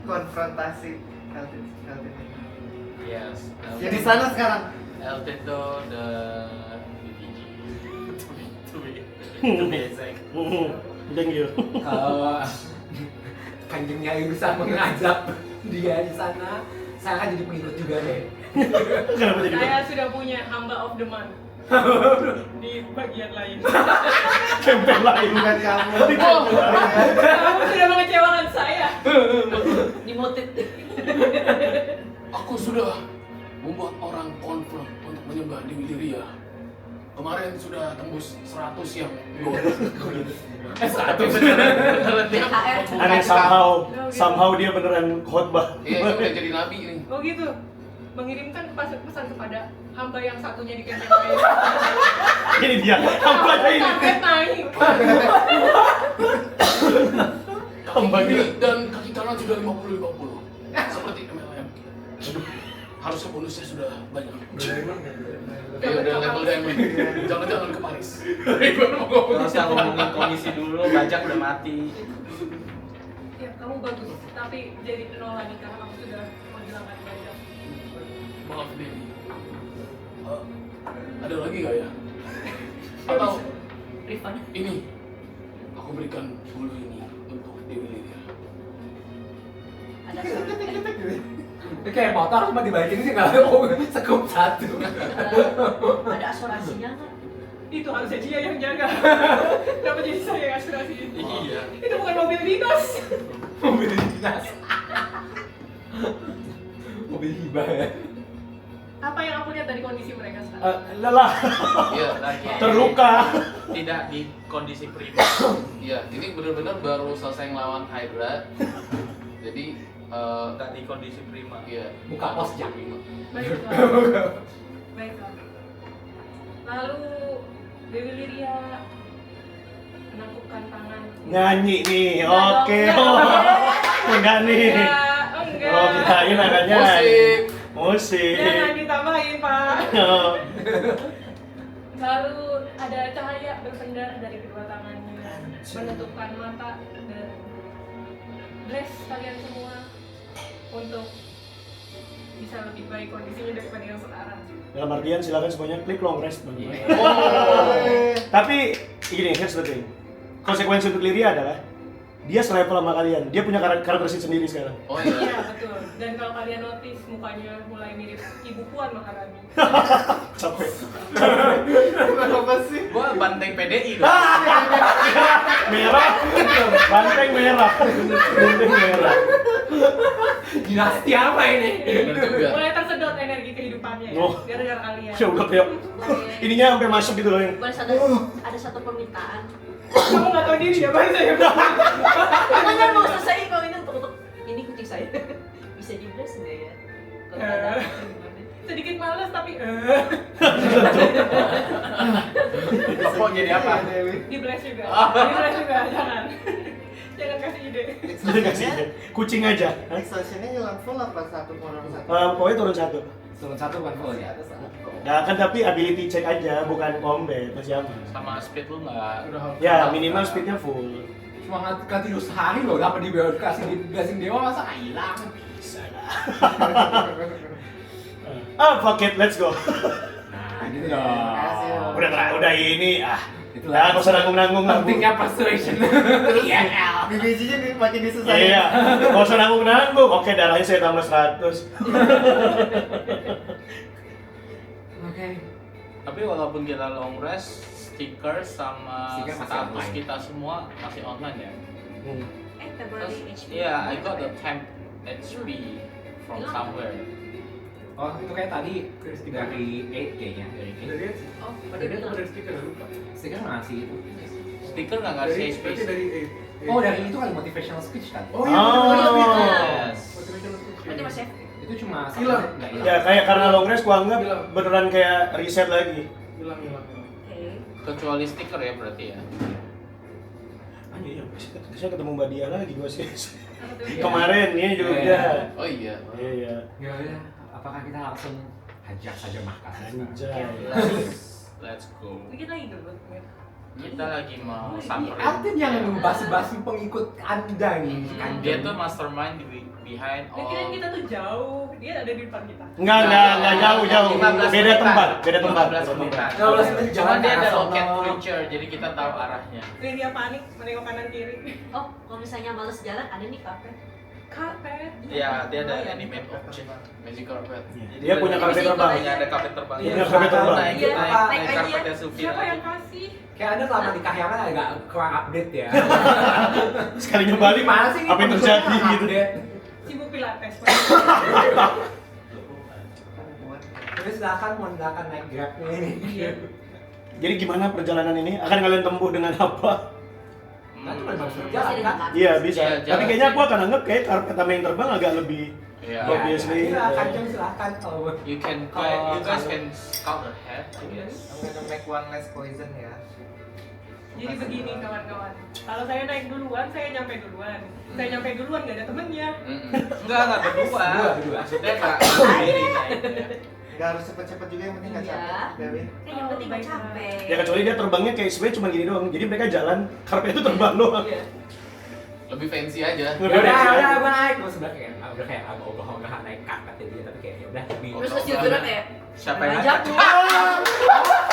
konfrontasi Elton ini. Yes. Ya di sana sekarang. Elton tuh the BPG. to be exact. Thank you. Kalau kanjengnya Irsa mengajak dia di sana, saya akan jadi pengikut juga deh. Kenapa jadi Saya sudah punya hamba of the month di bagian lain. campaign lain? Bukan kamu. Kamu sudah mengecewakan saya. Dimotif. Aku sudah membuat orang konfirm untuk menyembah Dewi Liria. Kemarin sudah tembus 100 yang gold. 100. THR. Aneh somehow dia beneran khotbah. Iya, dia udah jadi nabi ini. Oh gitu. Mengirimkan pesan kepada hamba yang satunya di campaign lain. Ini dia. Hamba ini. Sampai naik. Hamba Kaki ini. kiri dan kaki kanan sudah 50-50. Seperti MLM. Harusnya bonusnya sudah banyak. Ya udah level diamond. Jangan-jangan ke Paris. Kalau saya ngomongin kondisi dulu, bajak udah mati. Ya, kamu bagus. Tapi jadi nol lagi karena kamu sudah menghilangkan banyak. Maaf Dewi. Ada lagi gak ya? Atau Rifan. ini aku berikan bulu ini untuk Dewi Liria. Ada suara. Kayak motor cuma dibalikin sih nggak ada sekup satu. Ada asuransinya nggak? Itu harusnya dia yang jaga. Kenapa jadi saya yang asuransi itu? Iya. Itu bukan mobil dinas. Mobil dinas. Mobil hibah ya. Apa yang aku lihat dari kondisi mereka sekarang? Lelah. Iya, Lagi Terluka. tidak di kondisi prima. iya. Ini benar-benar baru selesai ngelawan Hydra. Jadi, Tidak di kondisi prima. iya. Buka pos jam. Baiklah. Baiklah. Lalu Dewi Liria menangkupkan tangan. Nyanyi nih. Enggak Oke. dong, Enggak nih. Enggak. Oh, kirain adanya Musik. musik. Jangan ditambahin, Pak. Oh. Lalu ada cahaya berpendar dari kedua tangannya, menutupkan mata dan bless kalian semua untuk bisa lebih baik kondisinya daripada yang sekarang. Dalam artian silakan semuanya klik long rest. Iya. Tapi gini, here's the thing. Konsekuensi untuk Liria adalah dia selevel sama kalian. Dia punya karakteristik sendiri sekarang. Oh iya. Iya, betul. Dan kalau kalian notice mukanya mulai mirip Ibu Puan Maharani. Capek. Apa sih? Gua banteng PDI dong. Merah. Banteng merah. Banteng merah. Dinasti apa ini? Benar juga. Mulai tersedot energi kehidupannya ya, Oh. gara-gara kalian. Ya udah kayak ininya sampai masuk gitu loh yang. Boleh ada satu permintaan. Kamu nggak tahu diri ya, baru saya bilang. Makanya mau selesai kalau ini untuk ini kucing saya. Bisa di bless nggak ya? Kalau ada atau gimana? Sedikit males tapi Kok jadi apa? di bless juga. Di bless juga, jangan. Jangan kasih ide. Jadi kasih ide. Kucing aja. Hah? Exhaustionnya hilang full apa satu kurang satu? Pokoknya turun satu. Turun satu kan full ya. Ada satu. Nggak kan tapi ability check aja, bukan combat masih aman. Sama speed lu nggak. Ya minimal speednya full. Cuma ganti sehari loh, dapat di kasih dewa masa hilang. Bisa lah. Fuck it, let's go. Nah, gitu dong. Makasih, Om. Udah ini, Itulah. nggak usah nanggung-nanggung lah. Pentingnya persuasion. Iya. BBG-nya makin disusahin. Iya, nggak usah nanggung-nanggung. Oke, darahnya saya tambah 100. Oke. Tapi walaupun kita long rest, stiker sama Stiker masih status online. kita semua masih online ya. Temporary HP. Yeah, I got the temp HP from Hilang. somewhere. Oh, itu kayak tadi dari 8 kayaknya, dari 8. Dari Oh, dari dia itu bilang. dari stiker lupa. Stiker ngasih itu. Stiker nggak ngasih Dari HP. berarti dari Oh, dari itu kali motivational speech kan? Oh iya. Oh. Yes. Motivational speech. Berarti masih FP. Itu cuma Hilang. nggak hilang. Ya kayak karena long rest gua anggap Hilang. beneran kayak reset lagi. Hilang. Oke. Kecuali stiker ya berarti ya. Anjir, ya, saya ketemu Mbak Dia lagi gua sih. Apa tuh? Kemarin ini juga. Iya. Oh iya. Iya. Ya udah, apakah kita langsung hajar saja makan? Anjay. Let's go. Dikit lagi dulu. Kita lagi mau Ini samperin. Alvin yang ngebahas-bahas pengikut anda nih, kan? Dia tuh mastermind behind Dia kira all. kita tuh jauh, dia ada di depan kita. Enggak jauh. 15 Beda tempat, beda tempat. 15 menitan. 15 menit Cuma jalan dia ke ada arah loket sono. future, jadi kita tahu arahnya. Terus dia panik, menengok kanan kiri. Oh, kalau misalnya males jalan ada nih karpet. Karpet. Ya, dia ada animate object, magic carpet. Iya. Jadi Dia punya karpet terbang. Punya ada karpet terbang. Iya, Punya karpet terbang. Naik, Iya, naik, naik naik aja. karpetnya Sufia. Siapa yang kasih? Kayak anda selama di kahyangan agak kurang update ya. Sekalinya balik, Gimana sih ini apa yang terjadi kurang gitu. update? Sibuk pilates. Jadi silakan naik grab ini. Iya. Jadi gimana perjalanan ini? Akan kalian tempuh dengan apa? Kan cuma baru Masih jalan ada kan? tempat. Iya bisa. Iya, Tapi jalan. kayaknya aku akan anggap kayak karpet sama yang terbang agak lebih. Iya. Obviously. Silakan Jom, silakan kalau You can, Kalau- you guys can scout ahead, I guess. I'm gonna make one less poison ya. Jadi begini kawan-kawan. Kalau saya naik duluan, saya nyampe duluan. Saya nyampe duluan nggak ada temennya. Enggak berdua. Berdua. Maksudnya nggak sendiri naiknya. Gak harus cepet-cepet juga, yang penting gak Iya. capek. Dewi. Kan yang penting nggak capek. Ya kecuali dia terbangnya kayak sebenarnya cuma gini doang. Jadi mereka jalan, karpet itu terbang doang. Iya. Lebih fancy aja. udah gue naik. Gue sebenarnya kayak udah kayak agak ogah-ogah naik karpetnya dia, tapi kayak ya udah lebih. Terus pas tidur kayak Siapa yang ngajak ngajak?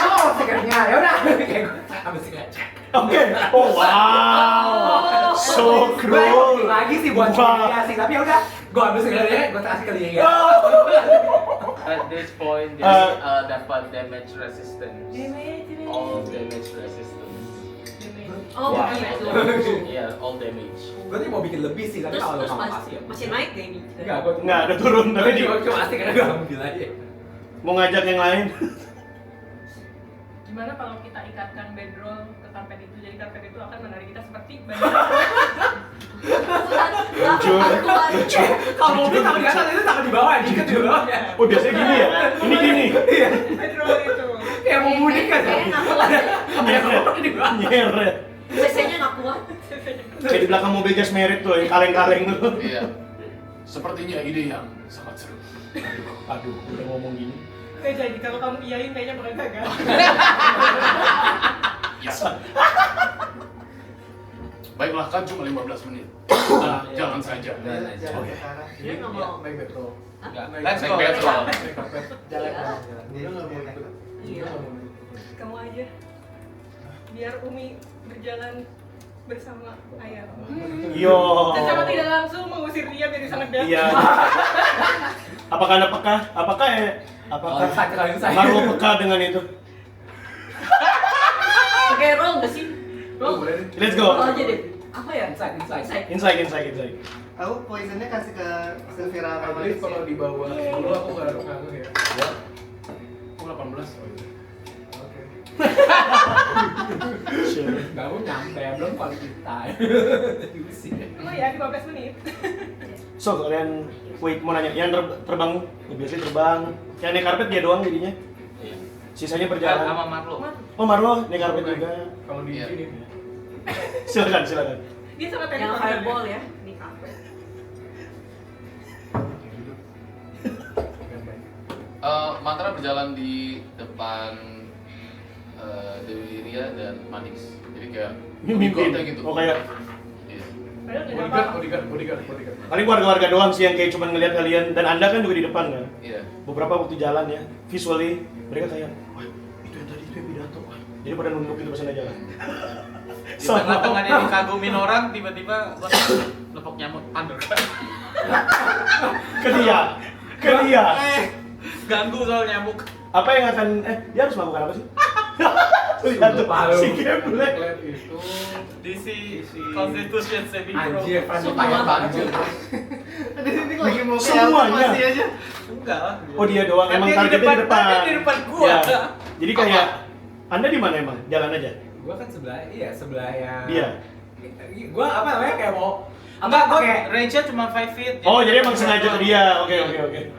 Oh, stikernya. Ya udah. Kayak gue ambil stiker. Oke. Oh wow. So cruel. Lagi sih buat Wow. dia sih, tapi ya udah. Gue ambil stikernya, gue kasih ke dia. At this point, dia dapat damage resistance. All damage resistance. oh Wah. gitu. Iya, all damage. Gue nih mau bikin lebih sih, tapi Terus kalau terus nggak masih pasti ya. masih naik kayak ini. Enggak, gue Nggak ada turun tapi di cuma asik karena gue ambil aja. mau ngajak yang lain. Gimana kalau kita ikatkan bedroll ke karpet itu, jadi karpet itu akan menarik kita seperti banyak. Lucu. Lucu. Kalau mobil takut di atas itu takut di bawah, diikat di bawah ya. Oh biasanya gini ya. Ini gini. Bedroll itu. Kayak mau mudik kan? Kayaknya nggak kuat. Nyeret. Di bawah. Nyeret. CC-nya nggak kuat. Kayak di belakang mobil Just Merit tuh, yang kaleng-kaleng tuh. Iya. Sepertinya ide yang sangat seru. Aduh, udah ngomong gini. Jadi kalau kamu iyain kayaknya bakal gagal. Ya. Baiklah, kan cuma 15 menit. Jalan saja. Jalan Oke. sekarang. Dia nggak mau. Naik betrol. Enggak. Naik- Let's naik go. bedroll. Naik karpet. Jalan Iya. jalan. Dia nggak mau ikut. Iya. Dia nggak mau ikut. Kamu aja. Biar Umi berjalan bersama ayah. Yo. Secara tidak langsung mengusir dia biar bisa ngedance. Iya. Apakah Anda peka? Apakah Kalau saya Marlo peka dengan itu? Oke, roll nggak sih? Oh, Roll. boleh deh. Let's Roll go. aja deh. Apa ya? Inside. Inside. Insight. Aku poisonnya kasih ke Silvira sama Jadi kalau di bawah Iya. dulu aku nggak ada nganggur ya. Aku 18. Oh, iya. Oke. Sure. Baru nyampe, belum quality time. Diusir. Oh ya, 15 menit. So kalian, wait mau nanya, yang terbang, biasanya terbang, yang naik karpet dia doang jadinya, Iya. sisanya Sama berjalan. Marlo. Oh Marlo naik karpet juga. Kalau di Iya. sini Silakan. Dia sama tadi Yang fireball ya di kafe. Mantra berjalan di depan Dewi Ria dan Manis. Jadi kayak Ini mimpi. kota gitu. Oh kayak Iya. Padahal nggak ada apa-apa. Bodyguard. Paling warga-warga doang sih yang kayak cuma ngeliat kalian, dan anda kan juga di depan kan. Iya. Beberapa waktu jalan ya, visually mereka kayak, wah itu yang tadi itu yang pidato. Wah, jadi pada nunduk gitu pas anda jalan. Di tengah-tengah dia dikagumin orang, tiba-tiba gua lepok nyamuk underground. Ke dia. Ganggu soal nyamuk. Apa yang akan, dia harus melakukan apa sih? Lihat tuh, si Gameplay. Itu DC Constitution Saving Pro. Anjir, Fran Semua tanya banget. Di sini lagi mau kayak Semuanya. masih aja. Enggak lah. Oh dia doang, Kan emang dia targetnya di depan. kan dia di depan gua. Ya. Jadi kayak, anda di mana emang? Jalan aja. Gua kan sebelah yang Dia. Gua apa namanya kayak mau Enggak, gua pakai range-nya cuma 5 feet. Oh jadi emang sengaja ke dia. Oke.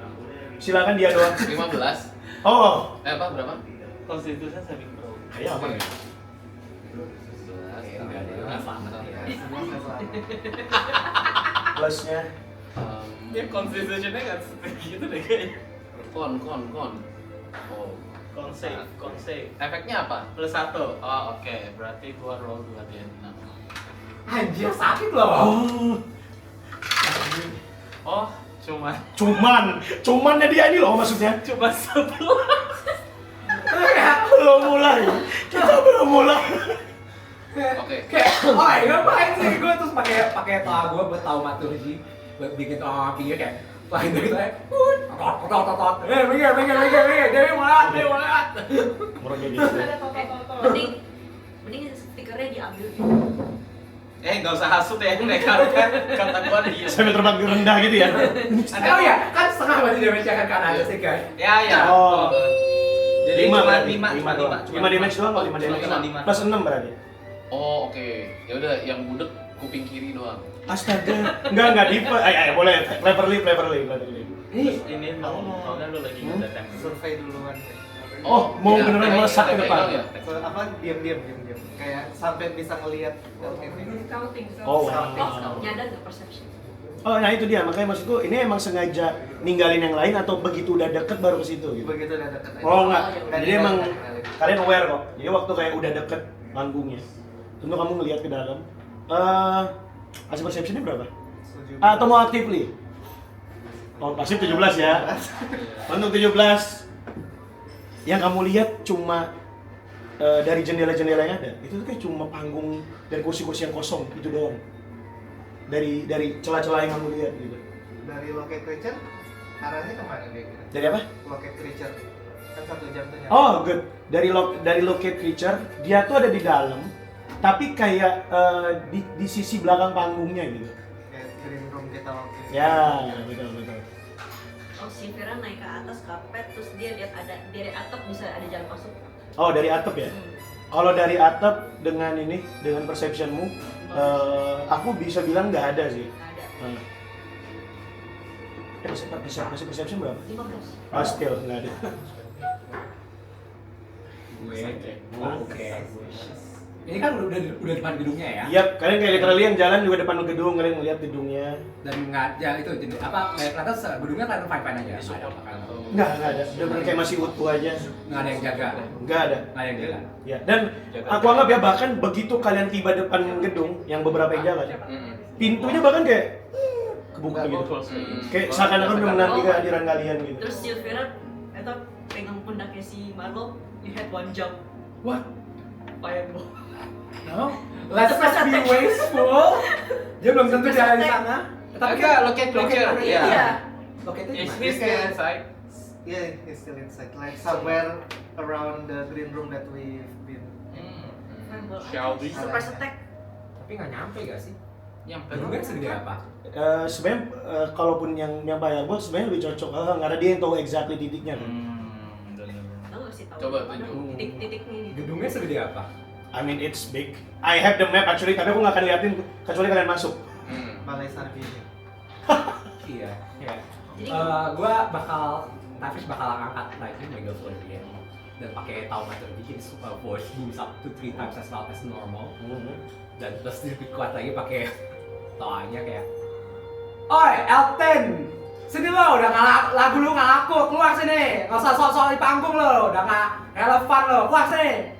Silakan dia doang. 15. Oh, Apa berapa? Constitution Saving Pro. kayak apa ya? 11. Plusnya. Dia Constitution-nya nggak segitu deh kayaknya. Kon. Oh. Consave. Efeknya apa? Plus 1. Oh oke, berarti gua roll 2d6. anjir sakit loh. Oh, Cumannya dia ini loh maksudnya. cuma 11. Belum mulai. Kita belum mulai. Oke. Kayak, oh ngapain sih gue terus pakai toa gue buat taumaturgi, buat bikin toa pinggir kayak lain dari saya, tot, minggir, dia mau lewat. Murahnya gitu. Ada toto-toto. Mending stikernya diambil gitu. Nggak usah hasut ya, mereka kan kata gua dia. Sampai terbang rendah gitu ya. Oh ya, kan setengah berarti damage kan ada sih kan. Ya. Oh. Jadi Lima cuma berarti. 5 doang. 5 damage doang kok 5 damage. Lima. Plus 6 berarti. Oh, oke. Ya udah yang budek kuping kiri doang. Astaga. Enggak di boleh. Cleverly. Ini soalnya lu lagi Hmm? datang. Survei duluan. Oh, mau Ya, beneran kayak- melesat ke kayak depan. gitu ya? So, apa diam. Kayak sampai bisa ngelihat Scouting. Oh, Scouting. wow. Nyadar nggak perception? Oh, nah itu dia. Makanya maksudku ini emang sengaja ninggalin yang lain atau begitu udah deket baru ke situ gitu. begitu udah deket aja. Oh enggak. Nggak Jadi emang ninggalin. kalian aware kok. Jadi waktu kayak udah deket panggungnya, tentu kamu ngelihat ke dalam. Hasil perceptionnya berapa? Atau mau actively? Oh, pasif 17 ya. Untuk 17 yang kamu lihat cuma dari jendela-jendela yang ada, itu tuh kayak cuma panggung dan kursi-kursi yang kosong, itu doang. Dari celah-celah yang kamu lihat gitu. Dari locate creature arahnya kemana dia kira? Dari apa? Locate creature kan 1 jam tuh nyampe. Oh, good. Dari locate creature, dia tuh ada di dalam, tapi kayak di sisi belakang panggungnya gitu. Kayak green room kita waktu itu. Ya, betul. Oh, si Vera naik ke atas karpet, terus dia lihat ada dari atap bisa ada jalan masuk. Oh, dari atap ya? Kalau dari atap dengan perceptionmu, aku bisa bilang nggak ada sih. Nggak ada. Perception berapa? 15. Oh, still nggak ada. Gue, oke. Ini kan udah depan gedungnya ya. Iya, kalian kayak literally yang jalan juga depan gedung, kalian ngeliat gedungnya. Dan nggak, ya itu jadi apa? Kelihatan gedungnya kelihatan fine aja. Nggak ada apa-apa. Nggak ada. Udah bener kayak masih utuh aja. Nggak ada yang jaga. Nggak ada. Nggak ada yang jaga. Ya, dan aku anggap ya bahkan begitu kalian tiba depan gedung yang beberapa yang jalan, pintunya bahkan kayak kebuka gitu. Kayak seakan-akan udah menanti kehadiran kalian gitu. Terus si Vera itu pegang pundaknya si Marlo, you had one jump. What? Fireball. No? Let's not be wasteful. Dia belum tentu jalan di sana. Tapi kan locate creature. Iya. Iya. Locate Is itu he still inside? Yeah, he's still inside. Like somewhere around the green room that we've been. Fireball. Shall we? Surprise attack. Tapi nggak nyampe gak sih? Nyampe. Gedungnya segede apa? Sebenarnya kalaupun yang fireball sebenarnya lebih cocok karena ada dia yang tahu exactly titiknya kan. Tahu nggak sih tahu? Coba Mana tunjuk. titik-titiknya ini. Gedungnya segede apa? I mean it's big. I have the map actually, tapi aku nggak akan liatin kecuali kalian masuk. Balai Sarbini. Iya. Iya. Jadi Gua Tafish bakal angkat lagi Mega Force dia dan pakai taumaturgi bikin force moves up to 3 times as loud as normal. Dan terus lebih kuat lagi pakai toanya kayak, oi Elton, sini lo udah nggak lagu lu nggak laku, keluar sini, nggak usah sok-sok di panggung lo, udah nggak relevan lo, keluar sini.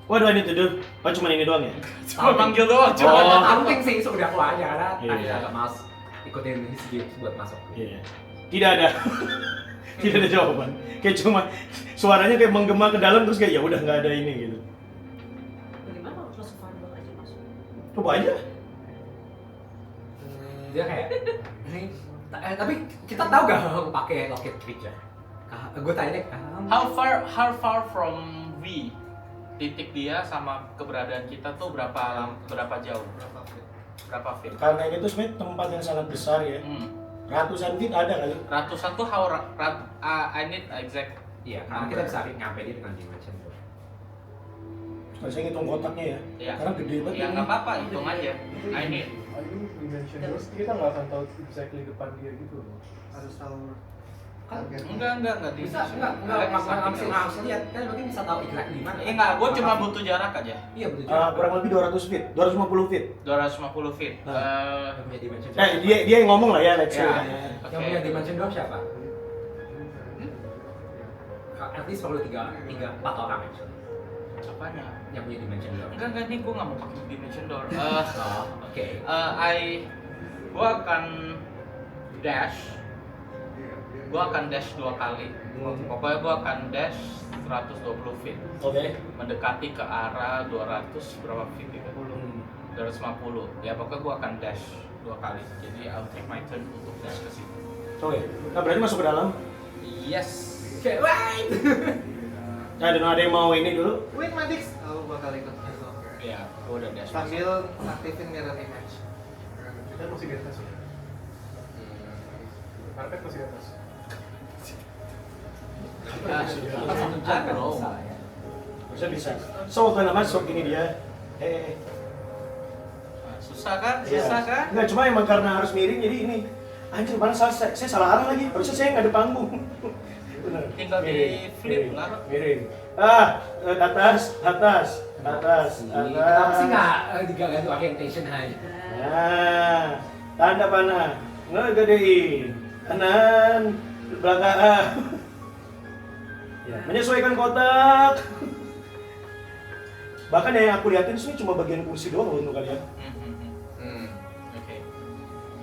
What do I need to do? Oh cuma ini doang ya? Cuma manggil doang, Oh. Tamping sih sudah aku aja karena Iya. tadi agak males ikutin ini sedikit buat masuk. Iya. Tidak ada. Tidak ada jawaban. Kayak cuma suaranya kayak menggema ke dalam terus kayak ya udah nggak ada ini gitu. Bagaimana kalau close vulnerable aja masuk? Coba aja. Dia kayak ini tapi kita tahu gak aku pakai locket creature? Gue tanya How far from we? Titik dia sama keberadaan kita tuh berapa jauh? Berapa feet? Karena ini tuh sebenarnya tempat yang sangat besar ya. Ratusan feet ada kali. Ratusan tuh I need exact. iya, karena kita bisa nyampe dia dengan dimension tuh. Kalau saya ngitung kotaknya ya. Ya. Karena gede banget. Ya ini. nggak apa-apa, hitung aja. I need. dimension terus kita nggak akan tahu exactly depan dia gitu loh. Harus tahu Kan targetnya. Enggak Bisa nggak lihat kan mungkin bisa tahu exact di mana. Enggak, gue cuma butuh jarak aja. Iya betul. Kurang lebih 200 feet, 250 feet. 250 feet. Yang punya dimension. Dia yang ngomong lah ya, let's say. Ya. Oke. Yang punya dimension drop siapa? At least perlu 4 orang actually. Apanya? Yang punya dimension drop. Enggak, nih gue nggak mau pakai dimension door. Oh, oke. Gue akan dash. Gue akan dash 2 kali. Pokoknya gue akan dash 120 feet. Oke. Mendekati ke arah 200 berapa feet itu? 250. Ya pokoknya gue akan dash 2 kali. Jadi I'll take my turn untuk dash ke situ. Oke. Nah, berarti masuk ke dalam. Yes. Oke, wait. Nah, dan ada yang mau ini dulu. Wait, Madix. Aku bakal ikut. Ya, gue udah dash. Sambil aktifin mirror image. Kita masih di atas ya. Karpet masih di atas. Apa 1 jam kan bro. bisa ya. Bisa. So, waktu masuk ini dia. Susah kan? Iya. Susah kan? Enggak, cuma emang karena harus miring jadi ini. Anjir, mana saya salah arah lagi. Harusnya saya nggak ada panggung. Bener. Tinggal di flip lah. Miring. Atas. Kenapa sih nggak diganti orientation aja? Nah, tanda panah. Ngegedein. Kanan, belakang. Ya, menyesuaikan kotak. Bahkan yang aku liatin sini cuma bagian kursi doang loh untuk kalian. Oke.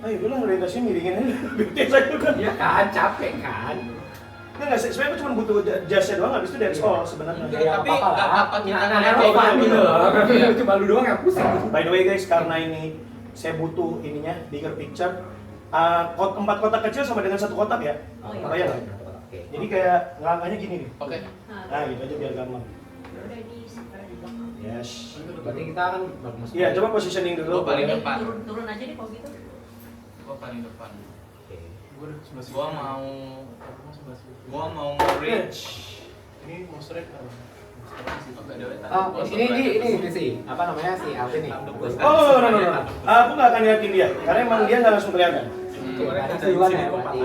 Ayo udah orientasinya miringin aja. Bikin saya kan. Iya kan, capek kan. Enggak, sebenarnya aku cuma butuh jasnya doang, habis itu that's all sebenarnya. Iya, tapi nggak apa kita Nah, kayak relevan gitu. gitu loh. Iya. Cuma lu doang yang pusing. By the way guys, karena ini saya butuh ininya, bigger picture. 4 kotak kecil sama dengan 1 kotak ya. Oh, iya. Bayang nggak? Oke. Jadi kayak ngelangkahnya gini nih. Oke. Nah gitu aja biar gampang. Udah di sekarang di belakang. Yes. Berarti kita kan baru masuk. Iya, coba positioning dulu. Gua paling depan. Turun aja deh kalau gitu. Gua paling depan. Oke. Gue udah sebelah sini. Gua mau reach. Ini monster apa? Oh, ini sih. Apa namanya si Alvin nih? Oh, no. Aku nggak akan liatin dia, karena emang dia nggak langsung kelihatan. Berarti duluan ya, berarti.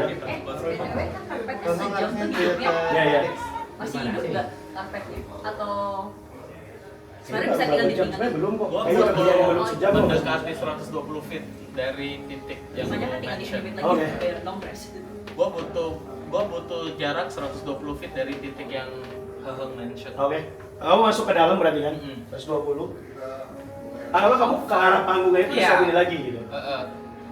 BTW kan karpetnya Tonton sejam harusnya tuh dia hidupnya ke Iya, iya. Madix. masih Gimana hidup sih? nggak karpetnya? Atau sebenarnya Sebenarnya bisa tinggal jam ditinggal? sebenarnya belum kok. Gua Kayaknya kerjaan belum sejam kok. mendekati 120 feet dari titik yang Makanya gua kan tinggal mention. dilimit Oke. lagi biar kompres. Gua butuh jarak 120 feet dari titik yang Heheng mention. Oke. Kamu masuk ke dalam berarti kan? 120. Anggaplah kamu ke arah panggungnya itu Iya. bisa ini lagi gitu.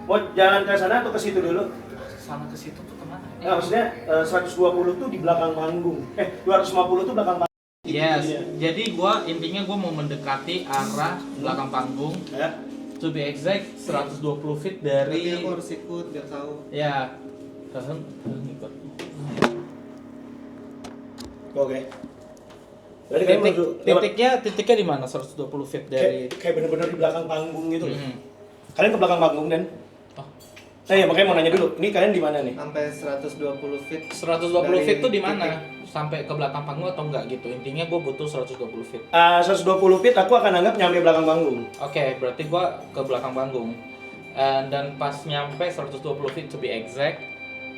Mau jalan ke sana atau ke situ dulu? Sana ke situ tuh kemana? Nah, maksudnya 120 tuh di belakang panggung. 250 tuh belakang panggung. Yes. Iya. Jadi intinya gua mau mendekati arah belakang panggung. Ya. To be exact 120 feet Berarti dari aku harus ikut biar tahu. ya. Heheng ikut. Oke. Berarti kalian Titiknya di mana? 120 feet dari kayak bener-bener di belakang panggung gitu. Mhm. Kalian ke belakang panggung dan Oh. Nah, ya makanya mau nanya dulu. Ini kalian di mana nih? Sampai 120 feet. 120 feet tuh di mana? titik. Sampai ke belakang panggung atau enggak gitu? Intinya gue butuh 120 feet. 120 feet aku akan anggap nyampe belakang panggung. Oke, berarti gue ke belakang panggung. Dan pas nyampe 120 feet to be exact,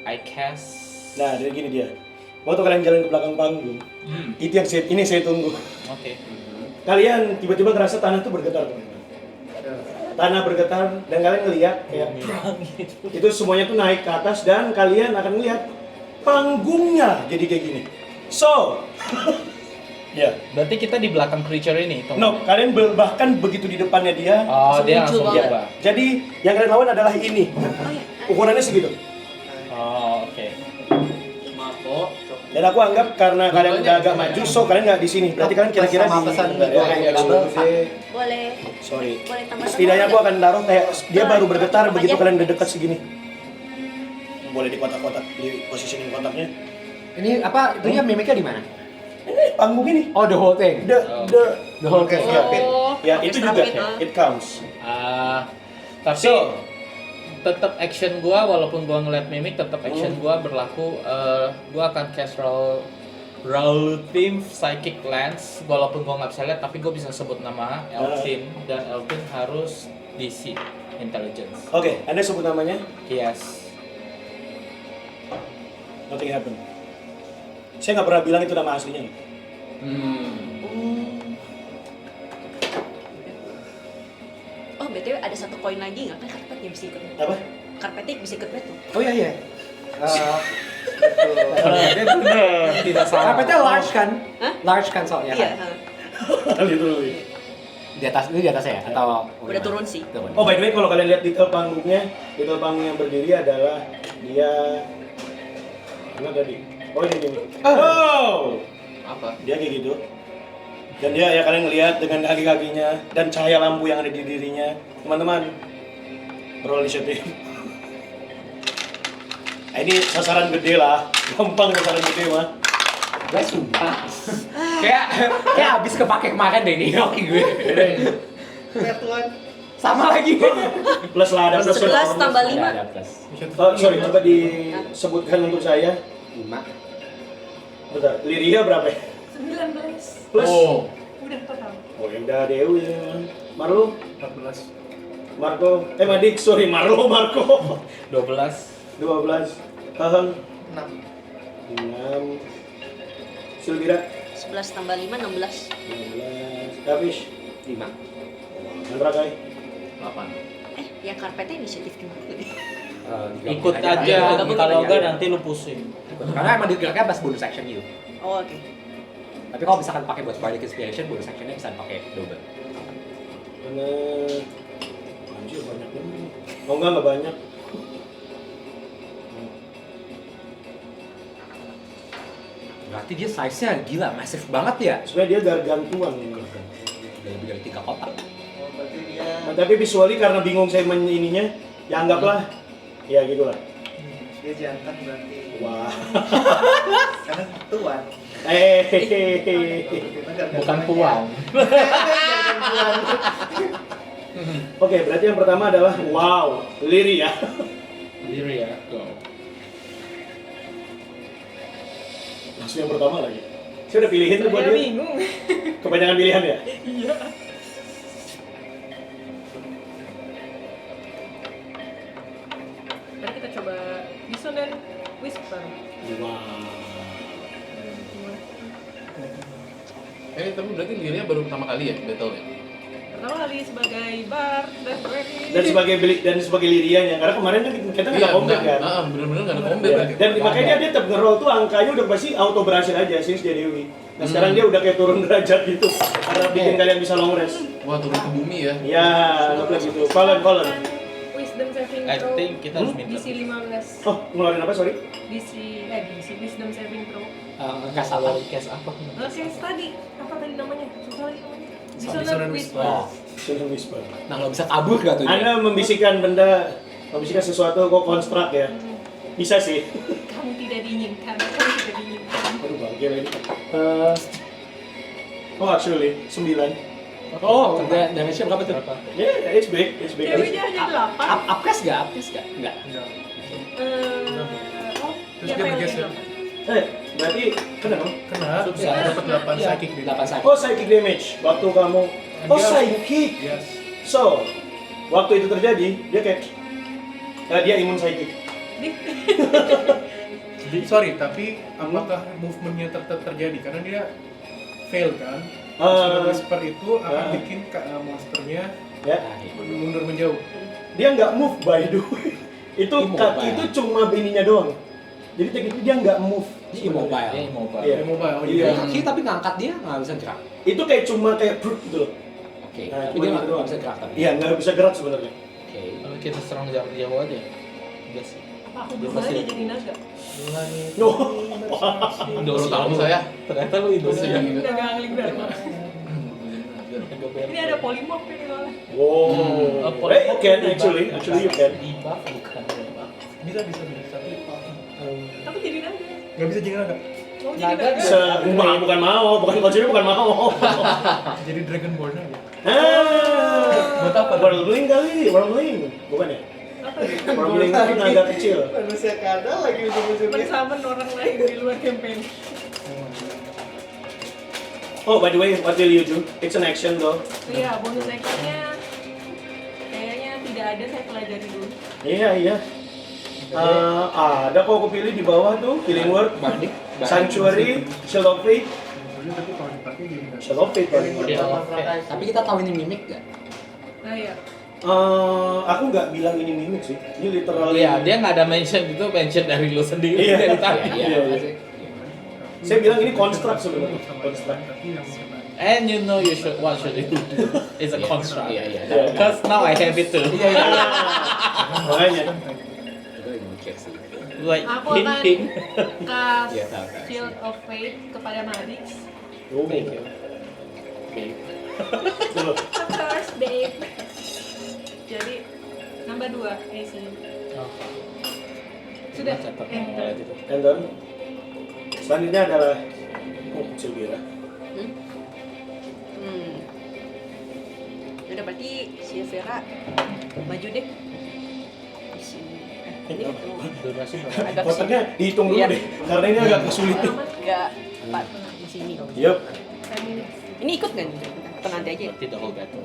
I cast. Nah, dari gini dia. Waktu kalian jalan ke belakang panggung, itu yang saya tunggu. Oke. Kalian tiba-tiba ngerasa tanah tuh bergetar, teman-teman. Tanah bergetar dan kalian ngelihat kayak itu semuanya tuh naik ke atas dan kalian akan melihat panggungnya jadi kayak gini. So, Ya. Berarti kita di belakang creature ini. No, kalian bahkan begitu di depannya dia. Oh, dia muncul langsung banget. berubah. Jadi yang kalian lawan adalah ini. Oh ya. Ukurannya segitu. Oh, oke. Marco. Dan aku anggap karena kalian udah agak maju, so kalian nggak di sini. Berarti kalian kira-kira Sama di pesan enggak ya? kayak double gede. Boleh. Sorry. Boleh tambah. Setidaknya aku akan taruh kayak dia baru bergetar Tambah begitu aja. kalian udah dekat segini. Boleh di kotak-kotak, di positioning kotaknya. Ini apa? Itunya mimiknya di mana? Ini panggung ini. Oh, the whole thing. The whole thing. Ya, Oh, ya itu juga Extra pit, it counts. Tapi So, tetap action gua walaupun gua ngeliat mimik tetap action gua berlaku. Gua akan cast roll team psychic lens walaupun gua nggak bisa lihat tapi gua bisa sebut nama Elvin dan Elvin harus DC intelligence. Oke, Anda sebut namanya. Yes. Nothing happen. Saya nggak pernah bilang itu nama aslinya. Oh, BTW ada satu koin lagi nggak? Kan karpetnya bisa ikut. Apa? Karpetnya bisa ikut betul. Oh iya iya. Tidak salah. Carpetnya large kan? Hah? Large kan soalnya Iya. kan? Literally. Di atas itu di atas ya atau Udah turun sih. Turun. Oh, by the way, kalau kalian lihat detail panggungnya, detail panggung yang berdiri adalah dia mana tadi? Oh, ini. Oh, Apa? dia kayak gitu. Dan dia ya kalian ngelihat dengan kaki-kakinya dan cahaya lampu yang ada di dirinya. Teman-teman, roll initiative. Nah, ini sasaran gede lah, gampang sasaran gede mah. Gue sumpah. kayak abis kepake kemarin deh ini hoki gue. Sama lagi. Plus lah, ada plus. 11 tambah 5. Ada plus. Oh, sorry, coba disebutkan untuk saya. 5. Bentar, Liria berapa ya? 19. Plus. Oh, Udah total. Oh, ya udah Dewi. Marlo, 14. Marco, Madik, sorry, Marco. 12. 12. Kahang, 6. 6. Silvira, 11 tambah 5 16. 15. Davish, 5. Antrakai. 8. Yang karpetnya inisiatif gimana? Ikut aja, kalau enggak nanti lu pusing. Karena emang digeraknya pas bonus action gitu. Oh, oke. Tapi kalau misalkan pakai buat Bardic Inspiration, bonus actionnya bisa pakai double. Mana? Anjir, banyak banget. Oh enggak banyak. Berarti dia size-nya gila, massive banget ya. Sebenarnya dia gargantuan. Udah lebih dari 3 kotak. Oh, berarti dia Nah, tapi visually karena bingung saya ininya, ya anggaplah. Ya gitulah. dia jantan berarti. Wah. Karena tuan. Bukan puang. Oke, berarti yang pertama adalah wow, Liria. Diri ya, go. Langsung yang pertama lagi. Saya udah pilihin tuh buat Saya dia. bingung. Kebanyakan pilihan ya? Iya. Mari kita coba Dissonant Whisper. Wow. Tapi berarti Liria baru pertama kali ya battle ya? Pertama kali sebagai bar dan berani. Dan sebagai Lirianya, karena kemarin kan kita nggak ada combat kan. Bener-bener nggak ada combat Ya. kan? Dan makanya dia tetap nge-roll tuh angkanya udah pasti auto berhasil aja sih dia Dewi. Nah sekarang dia udah kayak turun derajat gitu karena bikin kalian bisa long rest. Wah, turun ke bumi ya? Ya, anggaplah gitu. Colin. Wisdom saving I throw. think kita harus minta. DC 15. Oh, ngeluarin apa, sorry? DC Wisdom saving throw. Enggak salah. Case apa? Case tadi apa tadi namanya? Susah lagi namanya. Dissonant Dissonant Whisper. Whisper. Oh. Sudah whisper. Nah, lo bisa kabur gak tuh dia? Anda membisikkan sesuatu kok konstruk ya? Bisa sih. Kamu tidak diinginkan. Kamu tidak diinginkan. Aduh, bangke lagi. Oh, actually, 9. Oh, damage-nya berapa tuh? Yeah, it's big. Ceweknya hanya 8. Upcast gak? Enggak. Oh, Terus ya, dia fail bergeser. dia. Berarti kena dong? Kena, Sukses. dapat 8 psychic damage. 8 psychic. Oh, psychic damage. Waktu kamu... Oh, Dia- psychic. Yes. So, waktu itu terjadi, dia kayak... dia imun psychic. Sorry, tapi apakah movement-nya tetap terjadi? Karena dia fail kan? Eh, Whisper itu akan bikin monsternya Ya, mundur menjauh. dia nggak move by the way. Itu Immobile. itu cuma ininya doang. Jadi tekniknya dia nggak move. Ini immobile. Dia immobile. Iya. Mobile. Oh Iya. iya. Kaki tapi ngangkat dia nggak bisa gerak. Itu kayak cuma kayak brut gitu loh. Oke. Nah, Tapi cuma dia gitu nggak doang. bisa gerak tapi. Iya, nggak bisa gerak sebenarnya. Oke. Kalau kita serang jarak jauh aja. Enggak sih. Apa aku Dia berubah pasti- aja jadi naga? Oh, Indonesia. tahu saya. Ternyata lu Indonesia. Naga angling Dharma. Ini ada polimorf ini soalnya. wow. You can actually you can. Di buff bukan di buff. Bisa tapi Tapi jadi naga. nggak bisa jadi naga. Mau jadi Naga naga? Bukan mau, konsepnya bukan mau. Jadi Dragonborn aja. Buat apa? Warbling kali, Warbling. Bukan ya? Apa? Warbling itu naga kecil. Manusia kadal lagi ujung-ujungnya. Mensamen orang lain di luar campaign. Oh, by the way, what will you do? It's an action though. Iya, bonus actionnya kayaknya tidak ada, saya pelajari dulu. Iya. Ada kok aku pilih di bawah tuh, Healing Word, Sanctuary, Shield of Faith, Tapi kalau dipakai jadi nggak. Shield of Faith paling Iya. mantap. Tapi kita tahu ini mimik nggak? Nah ya, Aku nggak bilang ini mimik sih, ini literally. Iya, dia nggak ada mention itu mention dari lu sendiri. Iya. Dari tadi. Iya. Saya bilang ini construct sebenarnya, construct. Tapi yang kena. And you know you should what should you do? It's a Iya. construct. Iya, iya. Because now I have it too. Makanya. Itu yang mikir sih. Like aku hint akan hint. cast Iya, tahu. Shield of Faith kepada Marix. Oh, Thank you. Okay. Tuh. Of course, babe. Jadi nambah 2 AC. Sudah. Catat Eh, mulai gitu. And then, selanjutnya adalah Silvira. Udah berarti si Vera maju deh. Di sini. Ini ketemu. Durasi berapa? Agak Kotaknya dihitung dulu Iya. deh, karena ini agak kesulitan. Enggak 4 di sini. Yup. Ini ikut nggak nih? Atau nanti aja? Tidak whole battle.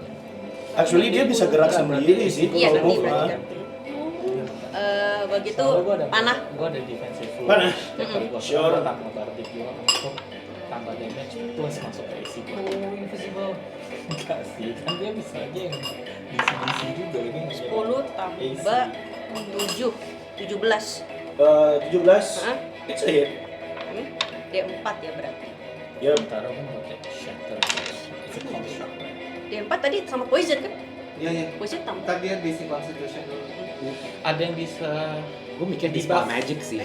Actually dia bisa gerak sendiri sih Iya kalau nanti move berarti lah. kan. Begitu Soalnya gua ada- panah. Gua ada defensive flow. Panah? Setiap kali gua Sure. serang, tambah bardic gua untuk tambah damage plus masuk ke AC gua. Oh, invisible. Enggak sih, kan dia bisa aja yang DC juga ini. 10 tambah 7 17. 17. Hah? It's a hit. D4 ya berarti. Yup. Sementara gua mau take shatter. It's a construct. D4 tadi sama poison kan? Iya, iya. Poison tambah. Ntar dia di si Constitution dulu. Ada yang bisa Gue mikir di Debuff. spell magic sih.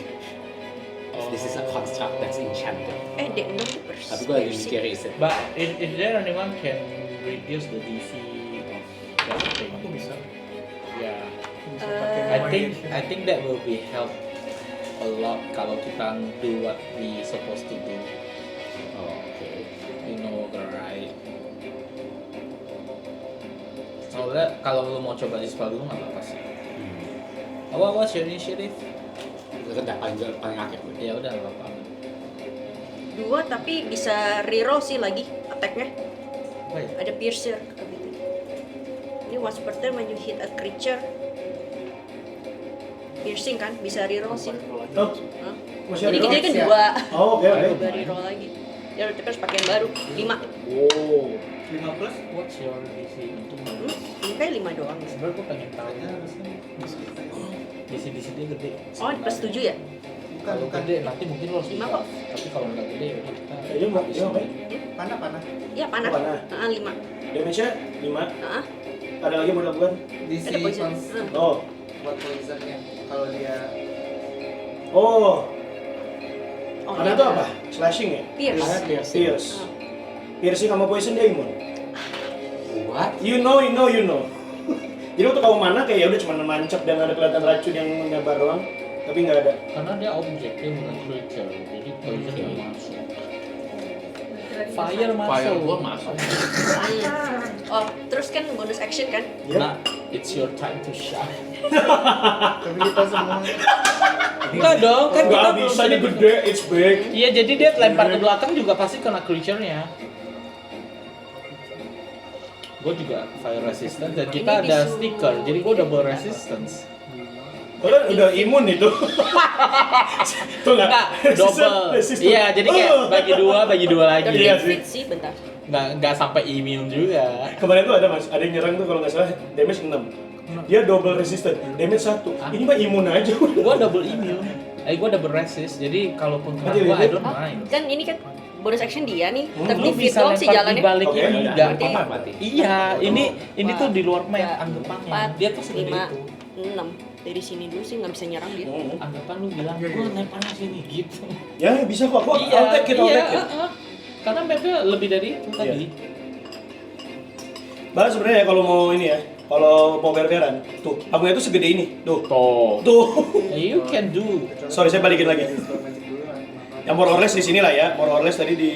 If this is a construct that's enchanted. D6 tuh Tapi gue lagi mikir is it? But if there anyone can reduce the DC of that thing, Aku bisa. yeah, Bisa pakai I think that will be help a lot kalau kita do what we supposed to do. Oh, oke. You know the right. Soalnya kalau lu mau coba dispel dulu nggak apa-apa sih. What's your initiative? Rendah paling akhir gue. Ya udah nggak apa-apa. 2 tapi bisa reroll sih lagi attack-nya. Apa ya? Ada piercer gitu. Ini once per turn when you hit a creature. Piercing kan bisa reroll sih. Oh, Hah? masih Jadi ada. kita kan ya? 2. Oh, oke oke. Coba reroll lagi. Ya tapi harus pakai yang baru 5. Oh. 5 plus? What's your DC? Ini kayak 5 doang. Sebenarnya gue pengen tahu DC dia gede. Oh, plus 7 ya? Bukan, Kalau bukan. gede nanti mungkin lo harus Lima bisa. kok. Tapi kalau nggak gede ya udah kita. Dia mau apa? Panah. Iya, panah. Oh, panah. 5. Damage-nya 5. Heeh. Ada lagi mau dilakukan? Di si Ada poison. Oh. buat poisonnya. Kalau dia Oh. Oh, Ada iya. tuh apa? Slashing ya? Pierce. Pierce. Piercing sama poison dia imun. What? You know. Jadi waktu kamu mana kayak ya udah cuma mancap dan ada kelihatan racun yang menyebar doang, tapi nggak ada. Karena dia objek, dia bukan creature. Jadi poison nggak masuk. Fire masuk. Fireball masuk. Oh, terus kan bonus action kan? Nah, it's your time to shine. tapi kita semua Enggak dong, kan kita Nggak bisa, ini gede, it's big. Iya, jadi dia lempar ke belakang juga pasti kena creature-nya. Gue juga fire resistance dan kita Ini ada disuruh- sticker, jadi gue double resistance. Kalian udah imun itu. Tuh nggak? Enggak, double. Resistant. Iya, jadi kayak bagi dua lagi. Dan Iya fit sih, bentar. Nggak sampai immune juga. Kemarin tuh ada yang nyerang tuh kalau nggak salah damage 6. Dia double resistant, damage 1. Hah? Ini mah imun aja. Gue double immune. gue double resist, jadi kalaupun kena Mati, gue, mati. I don't mind. Kan ini kan bonus action dia nih. Hmm. Tapi Lu fit bisa dong si lempar jalannya. dibalikin Oke. enggak? Berarti mati. Iya, ini tuh di luar map Ya, anggapannya. 4, Dia tuh segede 5, itu. 6. Dari sini dulu sih nggak bisa nyerang dia. Anggapan lu bilang, Iya, gue iya. lemparnya sini gitu. Ya bisa kok, aku Iya, I'll take it, I'll iya. take it. Karena mapnya lebih dari itu tadi. Bahkan sebenarnya kalau mau ini ya, kalau mau berberan, tuh panggungnya tuh segede ini, tuh. Tuh. Tuh. You can do. Sorry, saya balikin lagi. Install magic dulu lah. Yang more or less di sini lah ya, more or less tadi di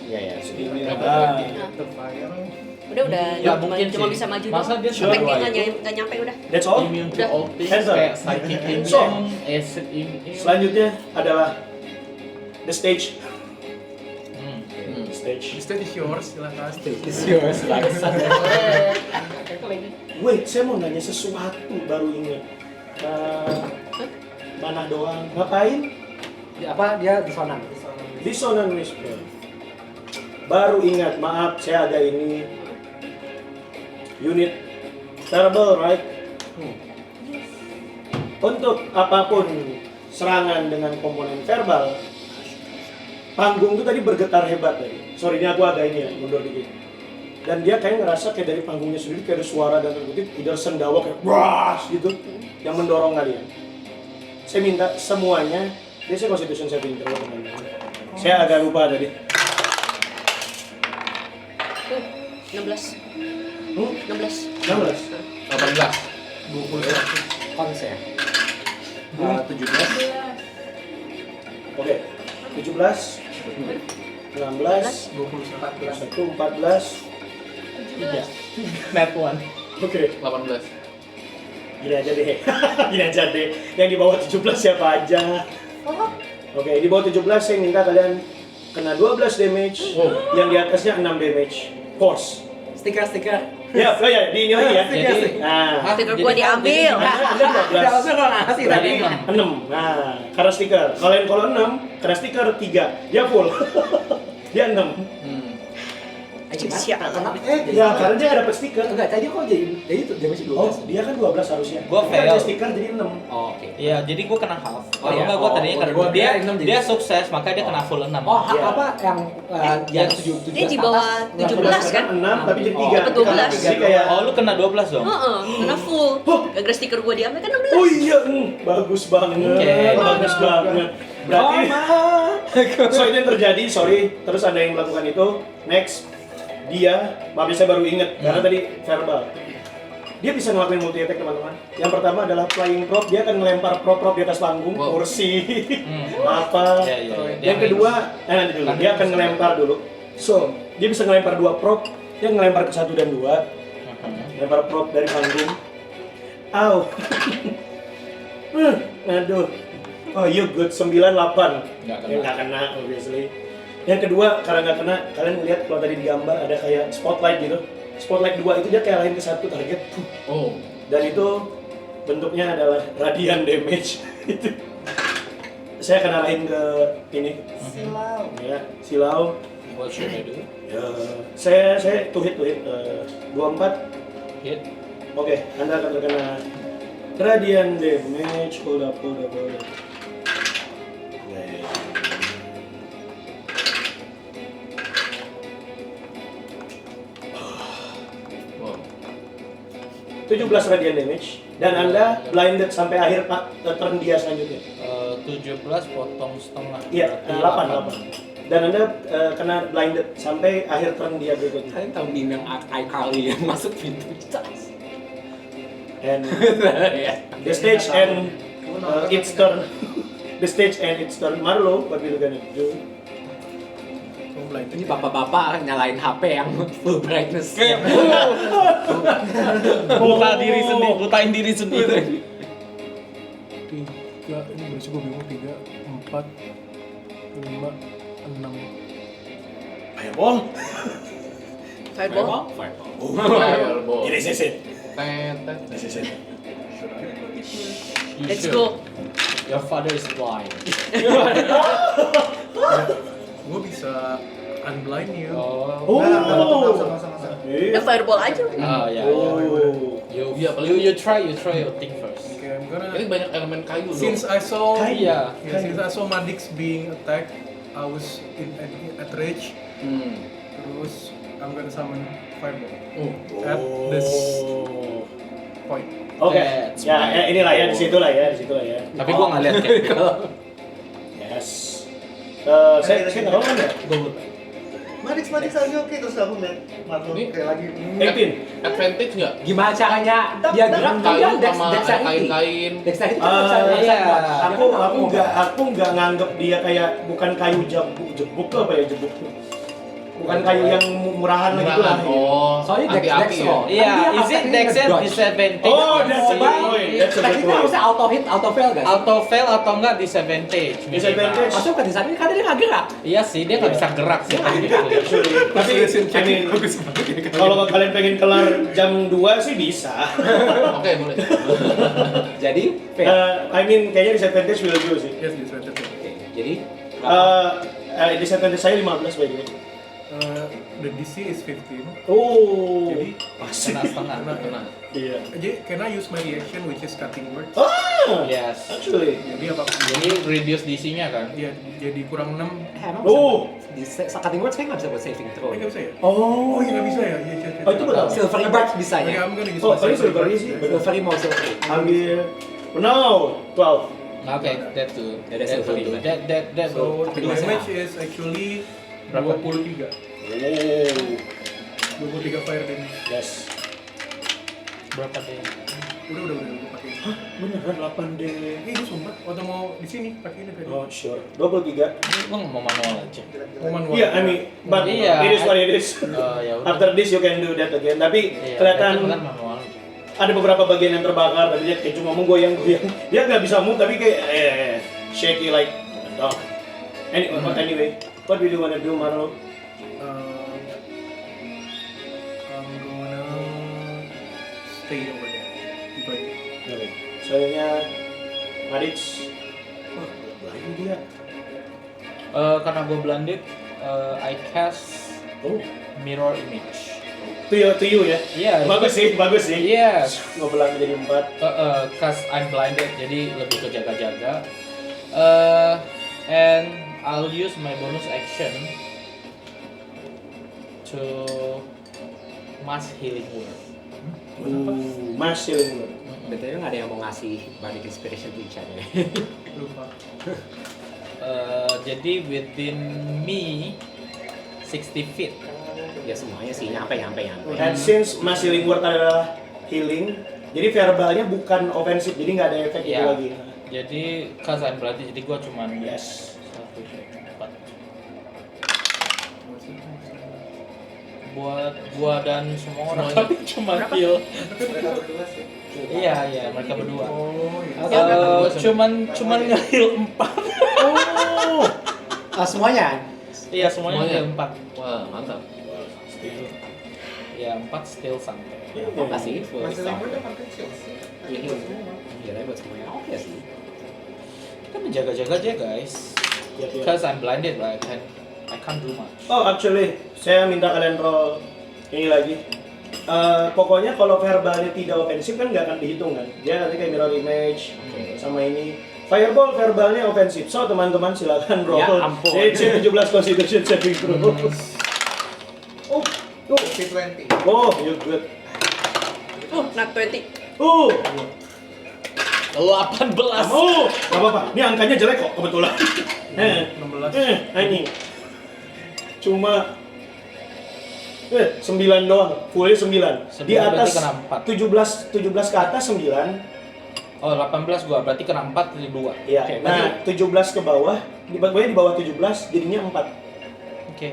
Iya ya. sini. Iya. Nah, The fire. Udah Ya, cuma, mungkin cuma sih. bisa maju Masa doang. dia Sure. Backnya dua nggak nyampe udah. that's all. Immune to Udah. all things Cancel. kayak psychic So. immune, acid immune. Selanjutnya adalah the stage. Hmm. Stage. The stage is yours, silakan. It's yours, bangsa. Wait, saya mau nanya sesuatu baru ingat. Mana doang? Ngapain? Apa dia disonan? Dissonant Whisper. Baru ingat, maaf saya ada ini. Unit terrible, right? Untuk apapun serangan dengan komponen verbal, panggung itu tadi bergetar hebat tadi. Sorry, ini aku agak ini ya, mundur dikit. Dan dia kayak ngerasa kayak dari panggungnya sendiri kayak ada suara dan terkutip tidak sendawa kayak bras gitu yang mendorong kalian. Saya minta semuanya, ini saya Constitution saving throw teman-teman. Saya agak lupa tadi. 16. 16. 16. 18. 21. Kons ya. 11. Oke. 17, 16, 21. 14. 3. Net one. Oke. 18. Gini aja deh. Gini aja deh. Yang di bawah 17 siapa aja? Oke, di bawah 17 saya minta kalian kena 12 damage. Yang di atasnya 6 damage. Force. Stiker. Ya, oh ya, di ini lagi ya. Jadi, Nah, Stiker gua diambil. Anda 12. Udah ngasih Berarti tadi. 6. Nah, karena stiker. Kalian kalau 6, karena stiker 3. Dia full. Dia 6. Siap. Kenapa? Ya, karena dia dapat stiker. Enggak, tadi kok jadi itu dia masih 12. Oh, dia kan 12 harusnya. Gua Dia fail. ada stiker jadi 6. Oh, oke. Iya, jadi gue kena half. Oh, Kalau iya. enggak gue Oh, tadinya oh, kena gua dia enam jadi- dia sukses, makanya dia kena full 6. Oh, Iya. apa yang yang 7 Dia di bawah 17 kan? 6 tapi jadi 3. Dapat 12. Jadi kayak Oh, lu kena 12 dong. Heeh, kena full. Gara-gara stiker gua diambil kan 16. oh iya, bagus banget. Oke. Bagus banget. Berarti so itu yang terjadi, sorry. Terus ada yang melakukan itu. Next, dia, maaf saya baru inget karena tadi verbal. Dia bisa ngelakuin multi attack teman-teman. Yang pertama adalah flying prop, dia akan ngelempar prop di atas panggung, Wow. kursi, Hmm. apa. Iya, iya, iya. Yang kedua, nanti dulu, dia akan ngelempar dulu. So, dia bisa ngelempar 2 prop, dia ngelempar ke 1 dan 2. Lempar prop dari panggung. Au. Aduh. Oh, you good 98. Nggak kena. Ya, nggak kena obviously. Yang kedua, karena nggak kena, kalian lihat kalau tadi di gambar ada kayak spotlight gitu. Spotlight 2 itu dia kayak lain ke 1 target. Oh. Dan itu bentuknya adalah radiant damage. Itu. Saya akan arahin ke ini. Silau. Ya, silau. What should I do? Ya, saya to hit 24. Hit. Oke, Anda akan terkena radiant damage. Hold up. Wait. Wow. 17 radiant damage dan Anda blinded sampai akhir turn dia selanjutnya. 17 potong setengah. Iya, Berarti 8. Dan Anda kena blinded sampai akhir turn dia berikutnya. Kalian tahu Din yang iCarly yang masuk pintu. And the stage and its turn. The stage and its turn. Marlo, what will you gonna do? Ini bapak-bapak nyalain HP yang full brightness. butain diri sendiri. 3, ini berarti gue bingung 3, 4, 5, 6. Fireball. Fireball. Fireball. This is it. Tetet. This is it. Let's go. Your father is blind. Gue bisa unblind you. Oh. Oh. Udah fireball aja. Ah ya. Oh. You try your thing first. Kayak Ini banyak elemen kayu loh. Since I saw Iya. since I saw Madix being attacked, I was at rage. Terus I'm gonna summon Fireball at this point. Oke. That's Ya, right. inilah ya, di situ lah ya. Tapi gua nggak lihat kayak gitu. Yes. Saya nggak tahu kan ya? Madix aja oke, terus aku lihat Marlo Ini- kayak lagi 18. Advantage nggak? Gimana caranya dia gerak Kayu dia sama kain-kain. Dexterity kan bisa iya. Aku nggak nganggep dia kayak bukan kayu jebuk apa ya jebuk tuh. Bukan kayu yang murahan lah gitu lah. Oh, Soalnya Dex api-api Dex loh. Iya, Kan dia is it attack-nya Dex at ngedodge. disadvantage? Oh, that's a good point. That's a good Tekniknya point. harusnya auto hit, auto fail guys. Auto fail atau enggak disadvantage? Disadvantage. Maksudnya bukan di sana karena dia nggak gerak. Iya sih, dia nggak bisa gerak sih. Actually. Tapi I mean, kalau kalian pengen kelar jam 2 sih bisa. Oke, boleh. Jadi fail. I mean kayaknya disadvantage will do sih. Yes, disadvantage. Oke, jadi Disadvantage saya 15 by the way. The DC is 15. Oh. Jadi Masih. Kena setengah. Kena. Iya. Jadi can I use my reaction which is cutting words? Ah. Yes. Actually. Jadi apa? Jadi reduce DC-nya kan? Iya, jadi kurang 6. emang Oh. di cutting words kayak nggak bisa buat saving throw. Nggak bisa ya? Oh. Oh, iya nggak bisa ya? Iya, iya. Oh, itu betul. Silvery Bird bisa Oke, ya. I'm gonna use Oh, my tadi silver silvery bird. sih. Silvery mau silvery. Ambil. No, 12. Oke, that too. That is That good. that So Tapi the masih damage A. is actually Berapa? 23. Oh. 23 fire damage. Yes. berapa deh? Udah pakai. Beneran 8 deh. Ini sumpah. Waktu mau di sini pakai ini tadi. Oh, sure. 23. Gua nggak mau manual aja. Mau manual. Iya, I mean, but Iya. it is what it is. Ya udah. After this you can do that again. Tapi Iya, kelihatan itu kan manual aja. ada beberapa bagian yang terbakar. Tadi dia kayak cuma goyang-goyang. Dia nggak bisa move tapi kayak shaky like a dog. Anyway, what do you wanna do, Marlo? I'm gonna stay over there. Itu aja. Oke. Soalnya Madix. Wah, lagi dia. Karena gue blinded, I cast Oh, mirror image. to you ya. Iya. Bagus sih. Yes. Ngobrol menjadi 4. Cause I'm blinded, jadi lebih ke jaga-jaga. And I'll use my bonus action to mass healing word. Masih lagi. Betulnya nggak ada yang mau ngasih Bardic Inspiration to each other. Lupa. Jadi within me 60 feet. Ya semuanya sih nyampe. And since Mass Healing Word adalah healing, jadi verbalnya bukan ofensif, jadi nggak ada efek itu Iya. lagi. Jadi cause I'm blinded, jadi gua cuman Yes. 1, 4. Buat gua dan semua orang tapi cuma heal. Mereka berdua sih. Iya, mereka berdua. Oh, iya. Cuman nge-heal 4. Oh. Semuanya. Iya, semuanya Semuanya? heal 4. Wah, mantap. Ya, 4 still santai. Oh nggak sih? Masih lagi udah pakai shield sih. Iya, iya, tapi buat semuanya oke sih. Kita menjaga-jaga aja, guys. Because I'm blinded, right? I can't do much. Oh, actually, saya minta kalian roll ini lagi. Pokoknya kalau verbalnya tidak ofensif kan nggak akan dihitung kan. Dia nanti kayak mirror image sama ini. Fireball verbalnya ofensif. So teman-teman silakan roll. Ya ampun. DC 17 Constitution saving throw. Oh, C20. oh, you good. Not 20. 18. Oh, nggak apa-apa. Ini angkanya jelek kok kebetulan. 16. Ini cuma 9 doang, fullnya 9. Di 9 atas berarti kena 4. 17 ke atas 9. Oh, 18 gua berarti kena 4 dari 2. Iya. Oke, Nah, 17 ke bawah, di bawah 17 jadinya 4. Oke.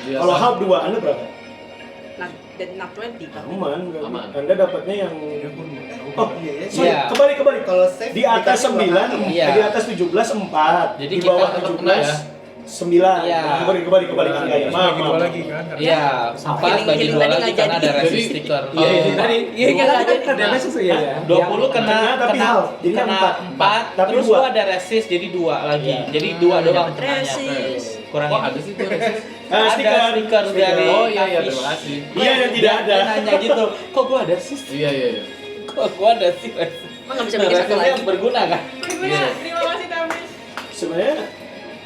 Kalau half 2, Anda berapa? Not 20 kan. Aman. Aman. Anda dapatnya yang Oh, Iya, sorry, Iya. kembali. Kalau save Di atas dikali 9, dua kali. Iya. di atas 17 4. Jadi Di kita bawah tetap 17 kena ya? 9. Iya. Nah, kembali angkanya. Terus Maaf, bagi maaf. dua lagi kan? Iya, 4 bagi 2 Healing lagi tadi karena nggak ada jadi. resist sticker. Iya, tadi. Iya, nggak jadi. kan damage itu ya. 20 kena Tapi half, jadi kena 4. 4, Tapi terus 2. gua ada resist jadi 2 lagi. Iya. Jadi 2 doang Dapat kenanya. resist. Kurang Kok ada sih tuh resist? ada Stiker. stiker dari Oh iya, Hafiz. terima kasih. Iya, yang tidak ada. Dia nanya gitu, kok gua ada resist? Iya. Kok gua ada sih resist? Emang nggak bisa bikin satu Referensinya lagi? berguna kan? Berguna. Iya. Terima kasih Tamis. Sebenarnya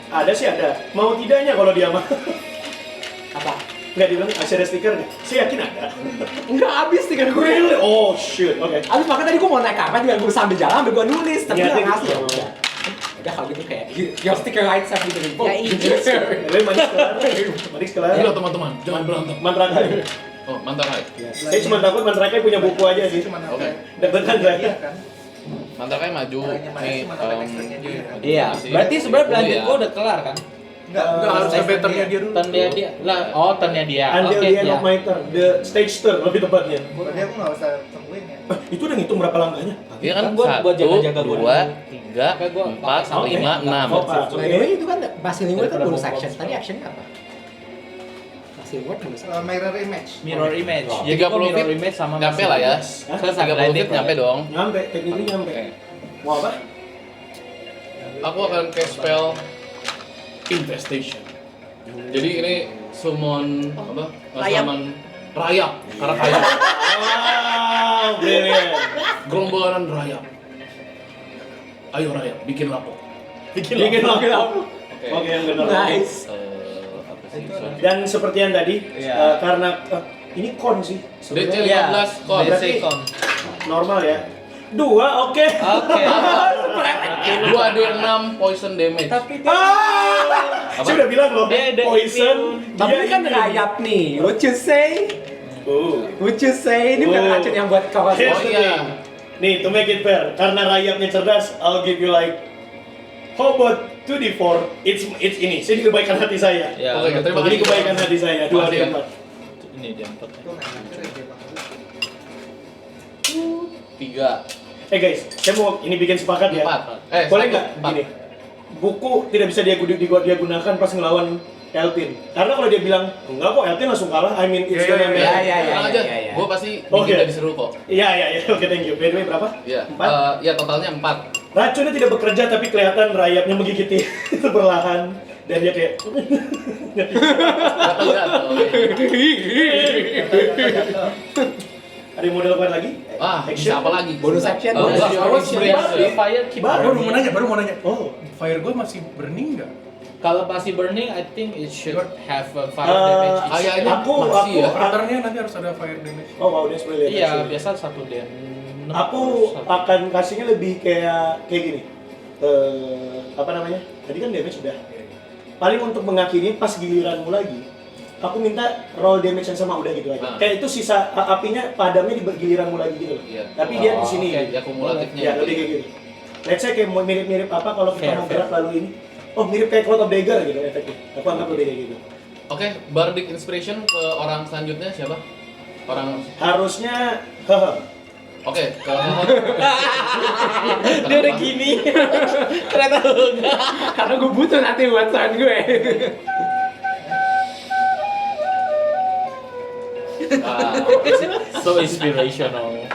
ada sih ada. Mau tidaknya kalau dia mah. Apa? Nggak dibilang masih ada stikernya. Saya yakin ada. Enggak habis stiker gue. Really? Oh shit. Oke. Abis makanya tadi gue mau naik karpet biar gue sambil jalan sambil gue nulis tapi Iya, nggak gitu. ngasih ya udah. Udah kalau gitu kayak your sticker rights have been revoked. Ya, iya. Anyway, Manis kelar. Manis kelar. Gila teman-teman, jangan berantem. Mantra Kai. Oh, mantap hai. Saya cuma takut Mantra Kai punya buku aja sih. Cuma Oke. Deg-degan saya. Iya kan? Mantap kan maju Caranya Maes nih. cuma dapat ekstraknya dia kan? Iya. Masih- Berarti sebenarnya belanja Iya. gua udah kelar kan? Enggak harus ke betternya dia dulu. Turn dia lah. Oh, turnnya dia. Until Oke, the end ya. of my turn, the stage turn lebih tepatnya. Berarti aku nggak usah tungguin ya. Itu udah ngitung berapa langkahnya? Iya Kan kan gua satu, buat jaga-jaga gua dua, dulu. tiga, Kayak gua empat, pakai lima, Oke. enam. Oh, Pak. By the way itu kan masking word kan bonus action. Tadi actionnya apa? Masking word bonus action. Mirror image. Mirror image. Oh. Jadi 30 mirror feet image sama nyampe lah ya. Hah? 30 feet nyampe dong. Nyampe, tekniknya nyampe. Oke. Mau apa? Aku akan cast spell infestation. Jadi ini summon apa? Rayap. Summon rayap karena rayap. Wow, brilliant. Gerombolan rayap. Ayo rayap, bikin lapor. Bikin lagu. Oke. Oke, yang benar. Nice. Apa sih? Dan seperti yang tadi, Iya. karena ini con sih. DC Sebenarnya 15 kon. Berarti normal ya. 2, oke. Oke. Gua ada 6 poison damage. Tapi Saya udah bilang loh, Dia ada poison. Tapi dia ini kan immune. rayap nih. What you say? What you say? Ini bukan Oh. racun yang buat kawan. Here's Oh, the iya. thing. Nih, to make it fair, karena rayapnya cerdas, I'll give you like, how about 2d4? It's ini, ini kebaikan hati saya. Ya, Oke, terima Ini kasih. kebaikan hati saya, 2 Makasih ya. 4. Ini dia empat. Itu nanti dia bakal. 3, Guys, saya mau ini bikin sepakat ya. 4. Boleh nggak gini? Buku tidak bisa dia gunakan pas ngelawan Eltin. Karena kalau dia bilang enggak kok Eltin langsung kalah, I mean it's Iya, gonna be. iya. Tenang aja. iya. Gua pasti Oke. bikin dari seru kok. Iya. Oke, thank you. By the way berapa? Iya. 4. Ya totalnya 4. Racunnya tidak bekerja tapi kelihatan rayapnya menggigiti itu perlahan dan dia kayak Gatal-gatal. ada yang mau dilakukan lagi? Ah, bisa apa lagi? Bonus action, Oh, bonus enggak, action. experience. Fire keep Baru burning. Baru mau nanya. Oh, Fire gue masih burning nggak? Kalau masih burning, I think it should have a fire Eh, damage. Kayaknya aku masih ya. Patternnya nanti harus ada fire damage. oh wow, that's brilliant. Iya, actually. biasa satu dan Aku akan kasihnya lebih kayak gini. Apa namanya? Tadi kan damage sudah. Paling untuk mengakhiri pas giliranmu lagi, aku minta roll damage yang sama udah gitu aja. Ah. Kayak itu sisa apinya padamnya di giliranmu lagi gitu loh. Iya. Tapi dia di sini. oke. Ya kumulatifnya. Ya, lebih kayak gitu. Let's say kayak mau mirip-mirip apa kalau kita Fair, mau fair. gerak lalu ini. Oh, mirip kayak Cloud of Dagger gitu efeknya. Aku anggap lebih kayak gitu. Oke, Bardic Inspiration ke orang selanjutnya siapa? Orang Harusnya hehe. Oke, ke Dia udah gini. Ternyata enggak. Karena gue butuh nanti buat turn gue. Ah, So inspirational.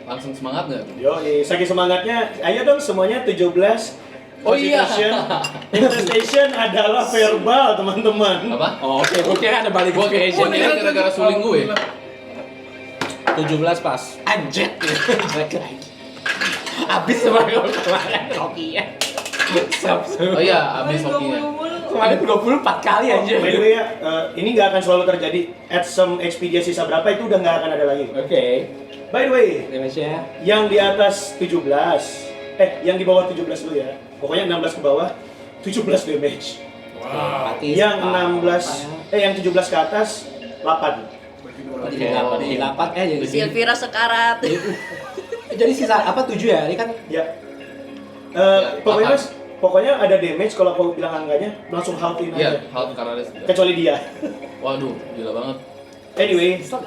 langsung semangat nggak? Yo, saking semangatnya, ayo dong semuanya 17. Oh iya. Infestation adalah verbal, teman-teman. Apa? Oh, oke, gue kira ada balik Gua inspiration. kira gara-gara suling gue. 17 pas. Anjir. Jelek lagi. Abis semuanya kemarin Rocky ya. Oh iya, abis hokinya. Kemarin 24 kali anjir. By the way ya, ini nggak akan selalu terjadi. At some Expedia sisa berapa itu udah nggak akan ada lagi. Oke. By the way, Damage-nya. yang di atas 17, yang di bawah 17 dulu ya. Pokoknya 16 ke bawah, 17 damage. Mati. Yang 16, yang 17 ke atas, 8. Jadi 8 jadi. Si Elvira sekarat. Jadi sisa apa 7 ya? Ini kan Ya. Pokoknya ada damage kalau aku bilang angkanya langsung haltin aja. Iya, half karena Kecuali dia. Waduh, gila banget. Anyway, Istel.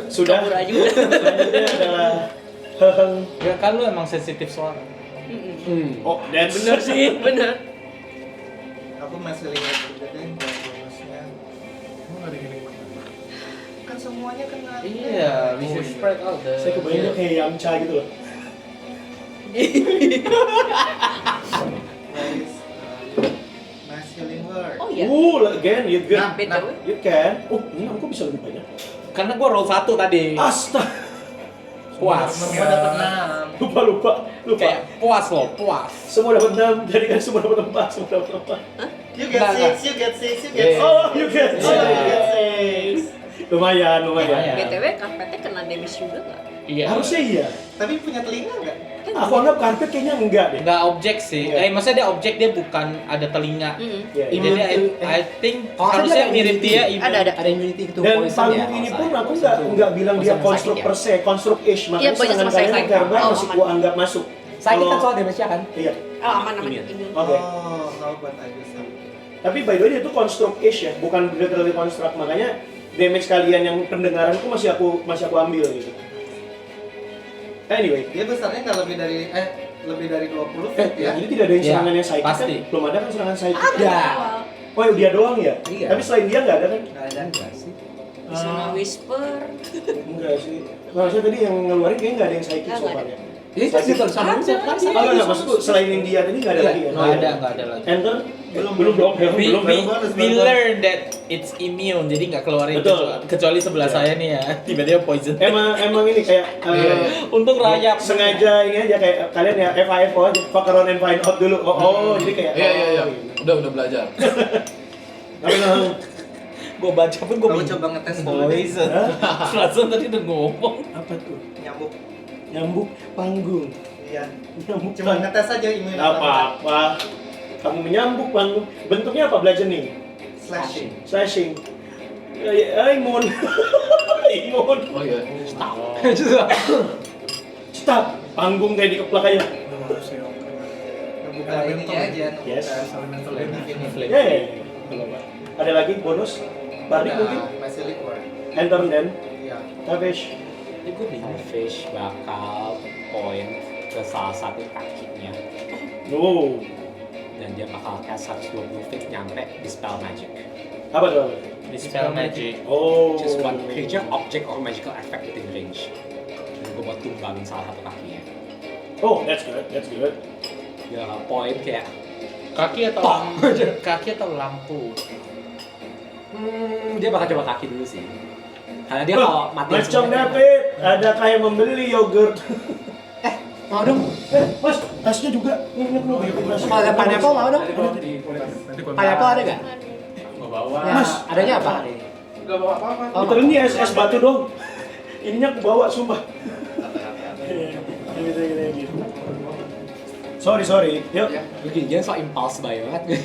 sudah. Kabur aja udah. Selanjutnya adalah heheng. Ya kan lu emang sensitif suara. Oh, that's Bener sih, bener. Aku masih lihat juga deh buat bonusnya. Emang ada gini. Kan semuanya kena. Iya, we should spread out the. Saya kebayangnya kayak Yamcha gitu loh. Guys, mass healing word. Oh iya. Again, you good. Nah, Beda weh. You can. Oh, ini aku bisa lebih banyak. Karena gua roll 1 tadi. Astaga. Puas. Semua dapat 6. Lupa. Kayak puas loh, puas. Semua dapat 6, jadi kan semua dapat 4, semua dapat 4. You get Enggak, 6, you get 6, you get Yeah. 6. Oh, you get Oh, you get 6. Lumayan. BTW karpetnya kena damage juga nggak? Iya. Harusnya iya. Tapi punya telinga nggak? Aku anggap karpet kayaknya enggak deh. Nggak objek sih. Iya. Maksudnya dia objek, dia bukan ada telinga. Iya, Jadi I think Oh, harusnya ada mirip dia. Ada immunity to Dan poison panggung ya. ini kalau pun salah. aku nggak bilang dia Poison konstruk sakit per se, konstruk-ish. Iya, Makanya poison serangan sama kalian sakit. karena Oh, masih aman. gua anggap masuk. Sakit kan Kalau- soal damage-nya kan? Iya. Oh aman Immune. immune. Oke. Oh, how about I do some? Tapi by the way itu konstruk-ish ya, bukan literally konstruk. Makanya damage kalian yang pendengaran itu masih aku ambil gitu. Anyway, Dia besarnya nggak lebih dari 20 feet ya? jadi tidak ada yang Iya, serangan yang psychic pasti. kan? Belum ada kan serangan psychic? Ada. Oh dia doang ya? Iya. Tapi selain dia nggak ada kan? Nggak ada. Enggak sih. Bisa whisper. Enggak sih. Maksudnya tadi yang ngeluarin kayaknya nggak ada yang psychic Nggak so ada. far ya? Ini kan juga sama Ada. kan? Oh enggak, maksudku selain yang dia tadi nggak ada Iya, lagi ya? Nggak ada lagi. Enter? Belum dong, belum. We learn that it's immune, jadi nggak keluarin Betul. kecuali sebelah Iya. saya nih ya, tiba-tiba poison. Emang ini kayak Untung rayap. sengaja ini aja kayak kalian ya FIFO aja, fuck around and find out dulu. Jadi kayak Iya. oh, gitu. Udah belajar. Tapi memang Gue baca pun gue Kamu coba ngetes dulu deh. poison. Perasaan tadi udah ngomong. apa tuh? Nyambuk. Nyambuk panggung. Iya. Nyambuk Cuma ngetes aja imun apa? Kamu menyambuk panggung. Bentuknya apa bludgeoning? Slashing. Slashing. Imun. Imun. Oh iya. Stop. Panggung kayak dikeplak aja. Ngebuka ininya aja. Yes. Ngebuka Ya. Ada lagi bonus? Bardik mungkin? Masih liquid. Enter then. Iya. Tavish. Fish bakal point ke salah satu kakinya No. dan dia bakal cast 120 feet nyampe dispel magic. Apa tuh? Dispel magic. Oh. Just one creature, object, or magical effect within range. Dan gue buat tumbangin salah satu kakinya. Oh, that's good. That's good. Dia bakal point kayak Kaki atau lampu? Kaki atau lampu? dia bakal coba kaki dulu sih. Karena dia kalau mati Macam David, ada kayak membeli yogurt. mau dong. Mas, tasnya juga. Ini lu bikin tas. Kalau ada pineapple mau dong. Pineapple ada nggak? Nggak bawa. Ya, Mas. adanya apa? Nggak bawa apa-apa. Literally ini es batu dong. Ininya aku bawa, sumpah. Gini. Sorry. Yuk. Dia so impulse buy banget.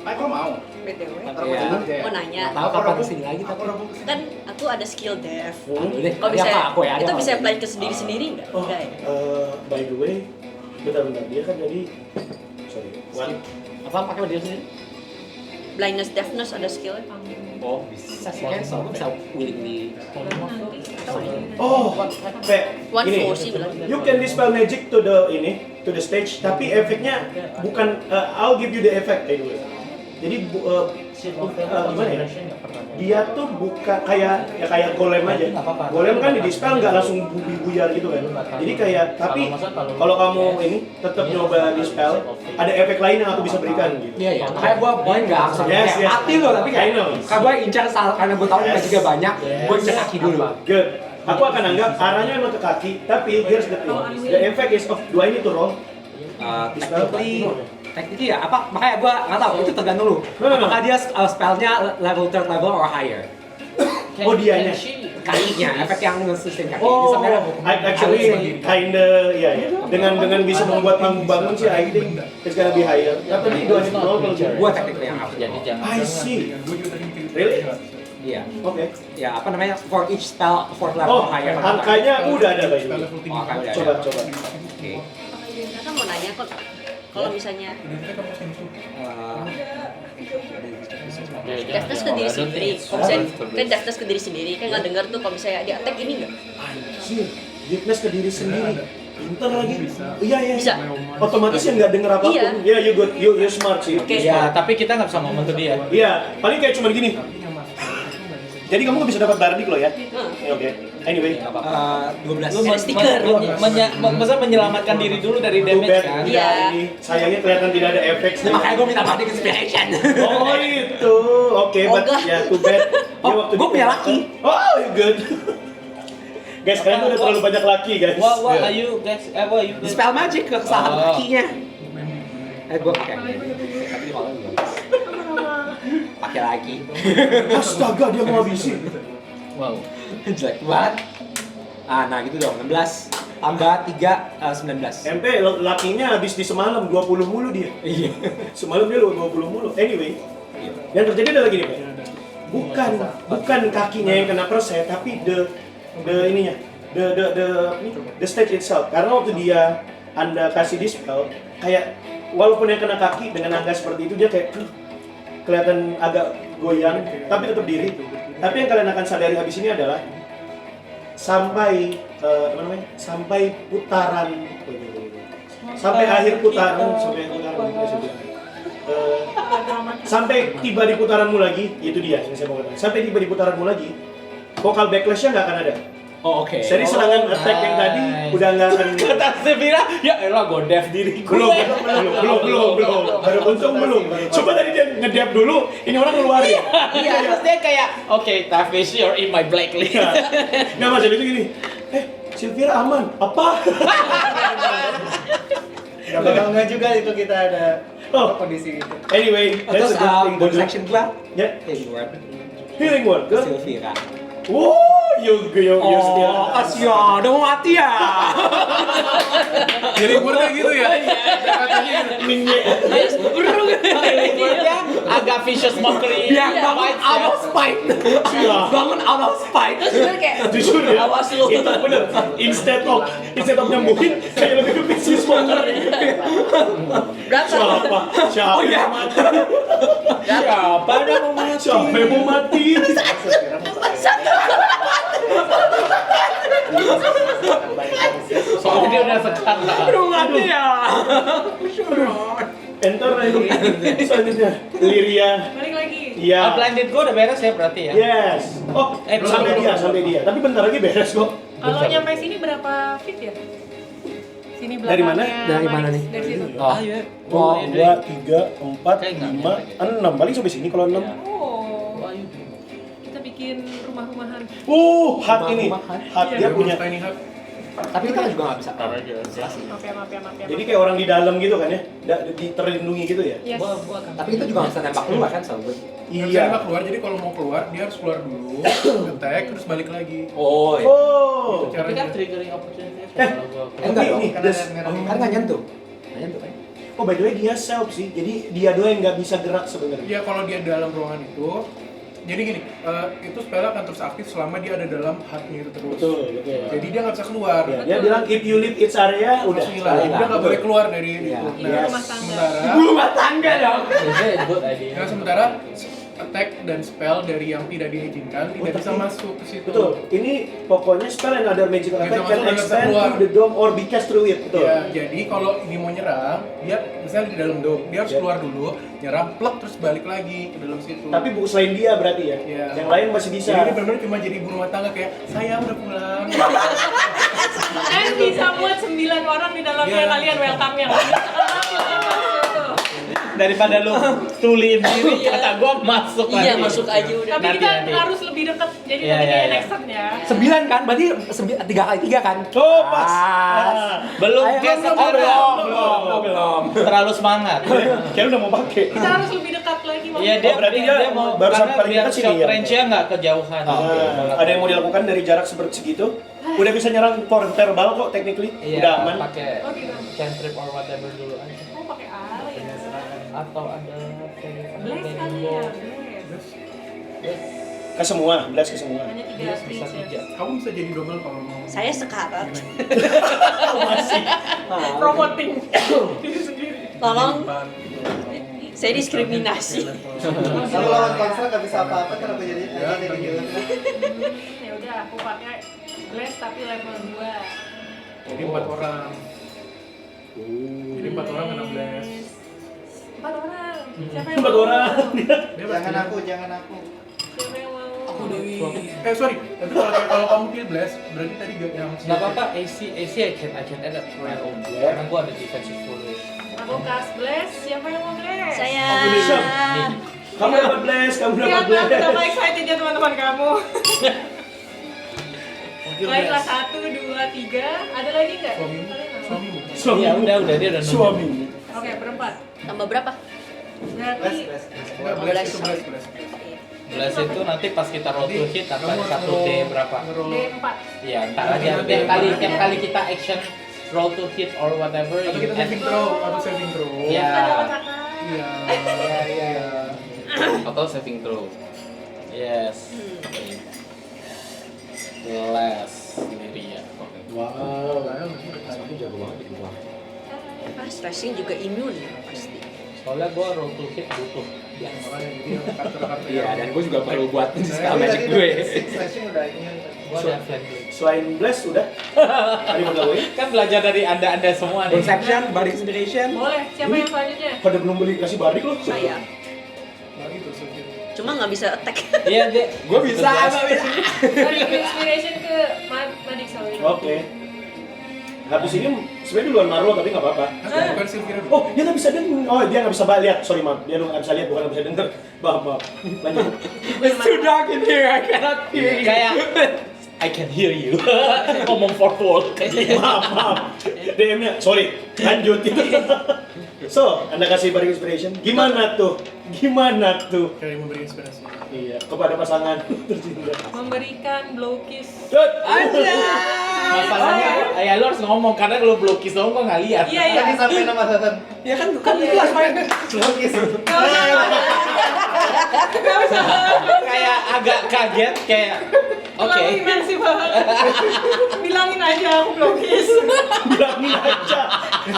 Aku mau. BTW. Iya. Mau nanya. Tahu kapan kesini lagi tapi. Kan aku ada skill dev. Aduh deh. Kalau bisa Ada apa? Aku ya, ada itu apa? bisa apply ke sendiri-sendiri nggak? Oh, Enggak ya? by the way, bentar. Dia kan jadi, sorry. One. Apa pakai dia sendiri? Blindness, deafness ada skill. Oh, bisa sih kan soalnya bisa willingly. Oh, kayak One ini. four sih bilang. You can dispel magic to the stage, tapi efeknya bukan. I'll give you the effect by the way. Jadi gimana ya? Dia tuh bukan kayak golem aja. Golem kan di dispel nggak langsung buyar gitu kan. Jadi kayak tapi kalau kamu ini tetap nyoba dispel, ada efek lain yang aku bisa berikan gitu. Iya. Kayak gua nggak langsung Yes, kayak yes. mati loh, tapi I kayak know. karena gua incar karena gua tahu Yes. juga banyak, gua incar kaki dulu. Good. Aku akan anggap arahnya emang ke kaki, tapi here's the thing. The effect is of do I need to roll? Technically ya, apa makanya gua nggak tahu itu tergantung lu. Apakah dia spellnya level 3rd level or higher? Oh dianya. Kakinya, efek yang sustain kaki. Oh, Ini actually kinda ya. Dengan bisa membuat panggung bangun sih, I think it's gonna be higher. Tapi do I need to roll kalau gitu? gua technically yang apa? Jadi jangan. I see. Really? Iya. Oke. Ya apa namanya for each spell 4th Oh, level or higher. angkanya udah ada by the way. Oh, kan udah Coba. ada. Oke. Kakak mau nanya kok kalau misalnya deafness ke diri sendiri, kalau misalnya kan deafness ke diri sendiri kan nggak dengar tuh kalau misalnya dia attack ini nggak? Anjir, deafness ke diri sendiri. Pinter lagi. Iya. Bisa. Otomatis yang nggak denger apapun. Iya. Iya, you good, you smart sih. Oke. Ya, tapi kita nggak bisa ngomong ke dia. Iya, paling kayak cuma gini. Jadi kamu nggak bisa dapat bardik lo ya? Hmm. Oke. Anyway. 12. Lu stiker. masa menyelamatkan diri dulu dari Too damage bad. kan? Iya. Sayangnya kelihatan tidak ada efek. Makanya gua minta bardic inspiration. Oh itu, oke, but Ogah. ya too bad. Dia Oh, waktu gua punya laki. Oh, you good. Guys, kalian tuh udah terlalu banyak laki, guys. What are you guys? What are you guys? Spell magic ke kesalahan Oh. kakinya. Gue pakai. Tapi kalau gue pakai lagi. Astaga, dia mau habisin. Wow. Jelek banget. Nah gitu dong, 16 tambah 3, 19. MP lakinya habis di semalam 20 mulu dia. Iya. Semalam dia 20 mulu. Anyway, yang terjadi adalah gini, Pak. Bukan kakinya yang kena perset, tapi the stage itself. Karena waktu Anda kasih dispel, kayak walaupun yang kena kaki dengan angka seperti itu dia kayak kelihatan agak goyang, tapi tetap diri. Tapi yang kalian akan sadari habis ini adalah sampai putaran, sampai akhir putaran, sampai tiba di putaranmu lagi, itu dia yang saya mau katakan. Sampai tiba di putaranmu lagi, vokal backlash-nya nggak akan ada. Oh oke. Seri serangan attack yang tadi udah nggak akan. Kata Sevira, ya elah gue dev diri Belum. Baru untung belum. Coba tadi dia nge-dap dulu, ini orang ngeluarin. Iya, terus dia kayak, oke, Tavish, you're in my blacklist. Nggak mas, itu gini. Silvira aman. Apa? Gak bakal nggak juga itu kita ada kondisi itu. Anyway, Terus that's a good thing to bonus do. action gua. Ya, Healing word. healing word ke? Silvira. You Oh, kasihan, udah mau mati ya. Jadi wordnya gitu ya. Katanya Minye. Dia agak vicious mockery. Biar bangun out of spite. Bangun out of spite. Terus bener kayak Jujur ya, awas lu. itu bener. Instead of nyembuhin, kayak lebih ke vicious mockery. berapa? Siapa Oh, iya. yang mati? Siapa yang mau mati? Siapa yang mau mati? Soalnya dia udah sekarang. Udah mati ya. Enter lagi. Selanjutnya, Liria. Balik lagi. Iya. Blinded gue udah beres ya berarti ya? Yes. Oh, sampai dia. Tapi bentar lagi beres kok. Kalau nyampe sini berapa feet ya? Sini Dari mana? belakangnya Dari mana Maris. nih? Dari situ. Oh, iya. Oh, 2, 3, 4, 5, 6. Paling sampai sini kalau 6. Oh. Kita bikin rumah-rumahan. Hut ini. Hut dia punya. tiny hut. Tapi kita juga nggak bisa. Maaf ya. Jadi kayak orang di dalam gitu kan ya. Terlindungi gitu ya. Yes. Tapi kita juga nggak bisa nembak keluar kan, sobat. Nggak bisa nembak keluar, jadi kalau mau keluar dia harus keluar dulu, attack terus balik lagi. Oh, iya. Oh. Tapi kan triggering opportunity kalau gua Enggak dong. Ini, Kan nggak nyentuh. Nggak nyentuh kan? Oh, by the way dia self sih. Jadi dia doang yang nggak bisa gerak sebenarnya. Ya kalau dia dalam ruangan itu, jadi gini, itu spell akan terus aktif selama dia ada dalam hutnya itu terus. Betul. Jadi dia nggak bisa keluar. Ya, dia bilang if you leave its area udah. Langsung hilang. Dia nggak boleh keluar dari Iya. itu. Yes. Rumah tangga. Sementara, Rumah tangga dong. good idea. ya sementara attack dan spell dari yang tidak diizinkan tidak bisa tapi- masuk ke situ. Betul. Ini pokoknya spell and other magical Nggak effect bisa can masuk, nggak bisa extend keluar. to the dome or be cast through it. Betul. Ya, jadi kalau ini mau nyerang, dia misalnya di dalam dom, dia harus Ya. keluar dulu, nyerang, plek terus balik lagi ke dalam situ. Tapi buku selain dia berarti ya. Iya. Yang lain masih bisa. Jadi ini benar-benar cuma jadi ibu rumah tangga kayak saya udah pulang. Bisa muat 9 orang di dalamnya Iya. kalian welcome-nya. Daripada lu tuliin diri, kata gua masuk Iya, lagi. masuk aja udah. Tapi Nanti, kita nanti. harus lebih dekat. Jadi Iya, nanti iya, kayak iya. next turn ya. 9 kan? Berarti 3 kali 3 kan? Oh, pas. Belum Ayo, dia belum. terlalu semangat. Kayaknya udah mau pakai. Kita harus lebih dekat lagi. Iya dia berarti dia dia mau baru karena paling biar dekat sini shot ya? range-nya nggak kejauhan. Ada yang mau dilakukan dari jarak seperti segitu? Udah bisa nyerang verbal kok technically. Iya, Udah aman. pakai Oh gitu. cantrip or whatever dulu aja. Oh pakai ala ya. Atau ada Bless kali ya. Bless. Ke semua, belas ke semua. Hanya 3 Yes, bisa creatures. 3. Kamu bisa jadi double kalau mau. Saya sekarat. Promoting diri sendiri. Tolong, saya diskriminasi. Kalau lawan konser nggak bisa apa-apa, kenapa jadi jadi gila? Ya udah, aku pakai Bless tapi level 2. Jadi 4 orang. Jadi 4 orang kena blast. 4 orang. Siapa yang 4 mau? orang. Bebas Jangan dia. aku, jangan aku. Siapa yang mau? Sorry. Tapi kalau kamu kill blast, berarti tadi gak yang Nggak apa-apa, AC I can add up my own. Karena gua ada defensive foolish. Aku cast Bless. Siapa yang mau Bless? Saya. Kamu dapat bless, kamu Lihat dapat lah betapa bless. excited ya teman-teman kamu. Baiklah 1, 2, 3. Ada lagi nggak? Suami. Ya udah dia udah nunggu. Suami. Oke, berempat. Tambah berapa? Berarti Enggak, bless itu bless. Blast itu nanti pas kita roll to hit akan satu D berapa? D4. Iya, ntar aja tiap kali kita action roll to hit or whatever. Atau kita saving throw, atau saving throw. Ya. Ada kotakan. Iya. Atau saving throw. Yes. Blast sendiri ya. Wow. Aku jago banget di luar. Stressing juga imun pasti. Soalnya gue roll to hit butuh. Makanya jadi kartu-kartu Iya, dan gue juga perlu buat spell Tapi magic tadi gue. slashing udah ini. Gue ada flame blade. Selain blast udah. Tadi mau gawe. Kan belajar dari anda semua nih. Conception, body inspiration. Boleh. Siapa yang selanjutnya? Pada belum beli kasih badik loh. Saya. Lagi tuh saving. Cuma nggak bisa attack. Iya dia. Gue bisa, nggak bisa. Dari inspiration ke Madik Sawin. Oke. Habis ini sebenarnya duluan Marlo tapi nggak apa-apa. Bukan Sylvia dulu. Oh, dia nggak bisa denger. Oh, dia nggak bisa lihat. Sorry, maaf. Dia nggak bisa lihat, bukan nggak bisa denger. Maaf. Lanjut. It's too dark in here, I cannot hear you. Kayak I can hear you. Ngomong fourth wall. Maaf. DM-nya. Sorry. Lanjut. So, Anda kasih barang inspiration. Gimana tuh? Kayak memberi inspirasi. Iya, kepada pasangan tercinta. Memberikan blow kiss. Masalahnya ya lu harus ngomong karena lu blow kiss dong gua nggak lihat. Iya. Tadi sampai nama Hasan. Ya kan jelas main. Logis. Gak usah. Kayak agak kaget kayak oke. Terlalu imensif banget. Bilangin aja aku blow kiss.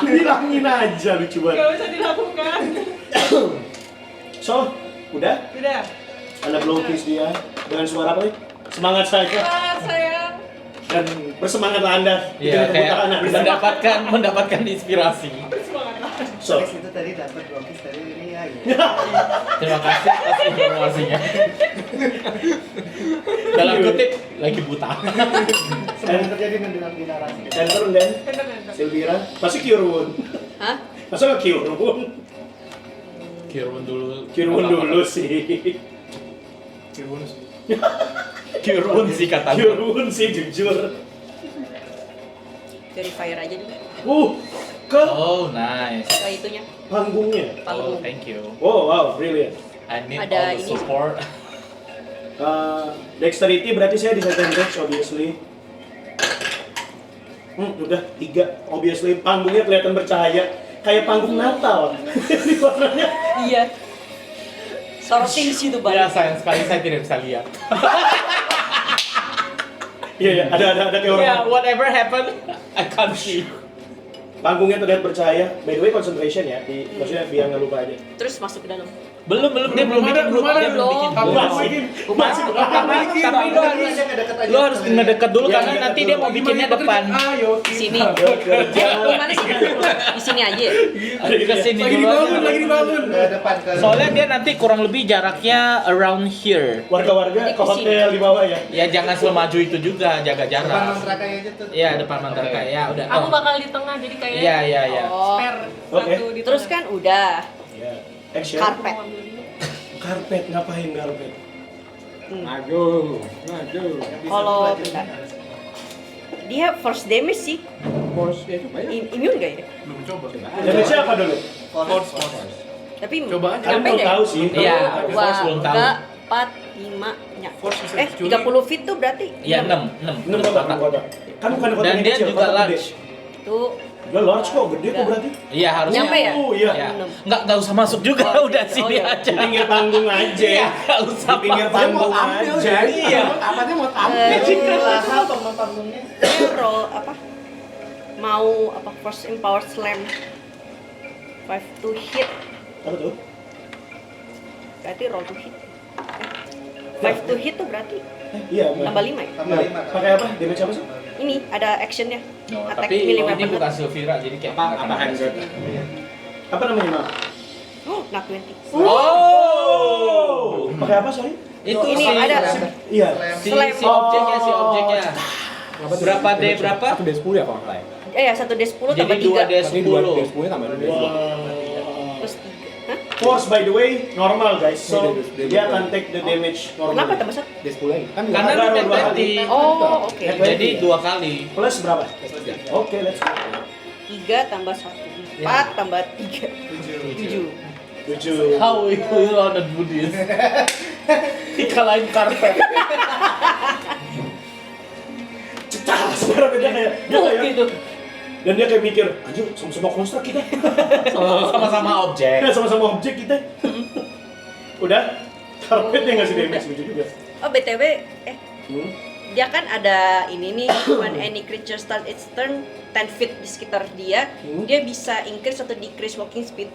Bilangin aja lucu banget. Gak usah dilakukan. So, udah? Udah. Anda blow kiss dia dengan suara apa nih? Semangat saya Selamat sayang. dan bersemangatlah Anda. Iya Dengan tepuk tangan kayak Anda. mendapatkan inspirasi. So, Alex itu tadi dapat logis tadi ini ya. Terima kasih atas informasinya. Dalam kutip lagi buta. Sedang terjadi mendalam di narasi. enter dan Bener-bener. Silvira pasti Kyurwon. Hah? Masa nggak Kyurwon? Kirwun Kyurwon dulu sih. Bonus. Kirwun sih kata gua. Kyurwon sih jujur. Verifier aja dulu. Ke Oh nice. Kayak itunya. panggungnya. Oh Panggung. thank you. Oh wow, brilliant. I need Ada all the ini. support. Dexterity berarti saya disadvantage obviously. Udah 3 obviously panggungnya kelihatan bercahaya kayak panggung Natal. Di warnanya. Iya. Sorting sih tuh Ya banget. sayang sekali saya tidak bisa lihat. Iya, ada kayak orang. Yeah, whatever happened, I can't see. Panggungnya terlihat bercahaya. By the way concentration ya, maksudnya biar nggak lupa aja. Terus masuk ke dalam. Dia belum bikin grup, dia belum bikin grup. Tapi lu harus ngedekat dulu Iya, karena iya, nanti betul. dia mau bikinnya depan. Ayo. Di sini. Bekerja. Mana sih? Di sini aja ya? Kesini Lagi dulu dibangun, aja. lagi dibangun. Ke depan ke. Soalnya dia nanti kurang lebih jaraknya around here. Warga-warga ke hotel di bawah ya. Ya jangan semaju itu juga, jaga Depan jarak. Mantrakai aja tuh. Iya depan mantraka ya udah. Aku Oh. bakal di tengah jadi kayak Iya. Oh. spare Oke. satu di Terus tengah. kan udah Ya. Action. karpet. Karpet ngapain karpet? Aduh. Kalau bentar. Dia first damage sih. Force ya coba ya. Immune gak ya? Belum coba. Dari siapa dulu? Force. Tapi Coba aja. Kalian nyampe belum nggak ya? tahu sih. Iya, Dua, Force belum tahu. 4, 5, Force bisa eh dicuri. 30 feet tuh berarti? Iya 6. 6 kotak. Kan bukan kotak Dan yang dia kecil, juga kotak large. gede. Tuh Dia large kok, gede kok berarti. Iya harusnya. nyampe ya? Oh iya. Ya. Nggak usah masuk juga, Oh, udah oh, sini iya. aja. Di pinggir panggung aja. Iya, nggak usah Di pinggir masuk. panggung aja. Iya. Apanya mau tampil? Lahal panggungnya. Dia roll apa? Mau apa first empower slam 5 to hit. Apa tuh? Berarti roll to hit. 5 to hit tuh berarti Iya. tambah 5 ya? Tambah 5. Pakai apa? Damage apa sih? Ini ada actionnya. No, Attack tapi melee ini weapon. bukan Sylvira jadi kayak Apa handguard? Apa namanya, Mak? Oh, not 20. Oh. Pakai apa, sorry? Itu Ini si, ada. Iya. si Slam. objeknya. Berapa D berapa? 1 D10 ya kalau nggak salah ya? Ya 1 D10 Jadi tambah 2 3. D Tapi 2 10. D10 tambah 2 D10. Terus 3. Hah? Force by the way normal guys, so Dia dia akan take the damage normal. Kenapa tambah 1? Dia 10 lagi. Kan Karena Baru lu dua kali. tadi. Oh, oke. Jadi 2 kali. Plus berapa? Oke, let's go. 3 tambah 1, 4 tambah 3, 7. 7. How we on a do this? Dikalahin karpet. Cetas, sekarang dia kayak Gitu. dan dia kayak mikir, anjir sama-sama konstruk kita. Sama-sama objek. Ya sama-sama objek kita. Udah, karpetnya ngasih damage lucu juga. Oh, BTW, Hmm? dia kan ada ini nih, when any creature start its turn 10 feet di sekitar dia, dia bisa increase atau decrease walking speed.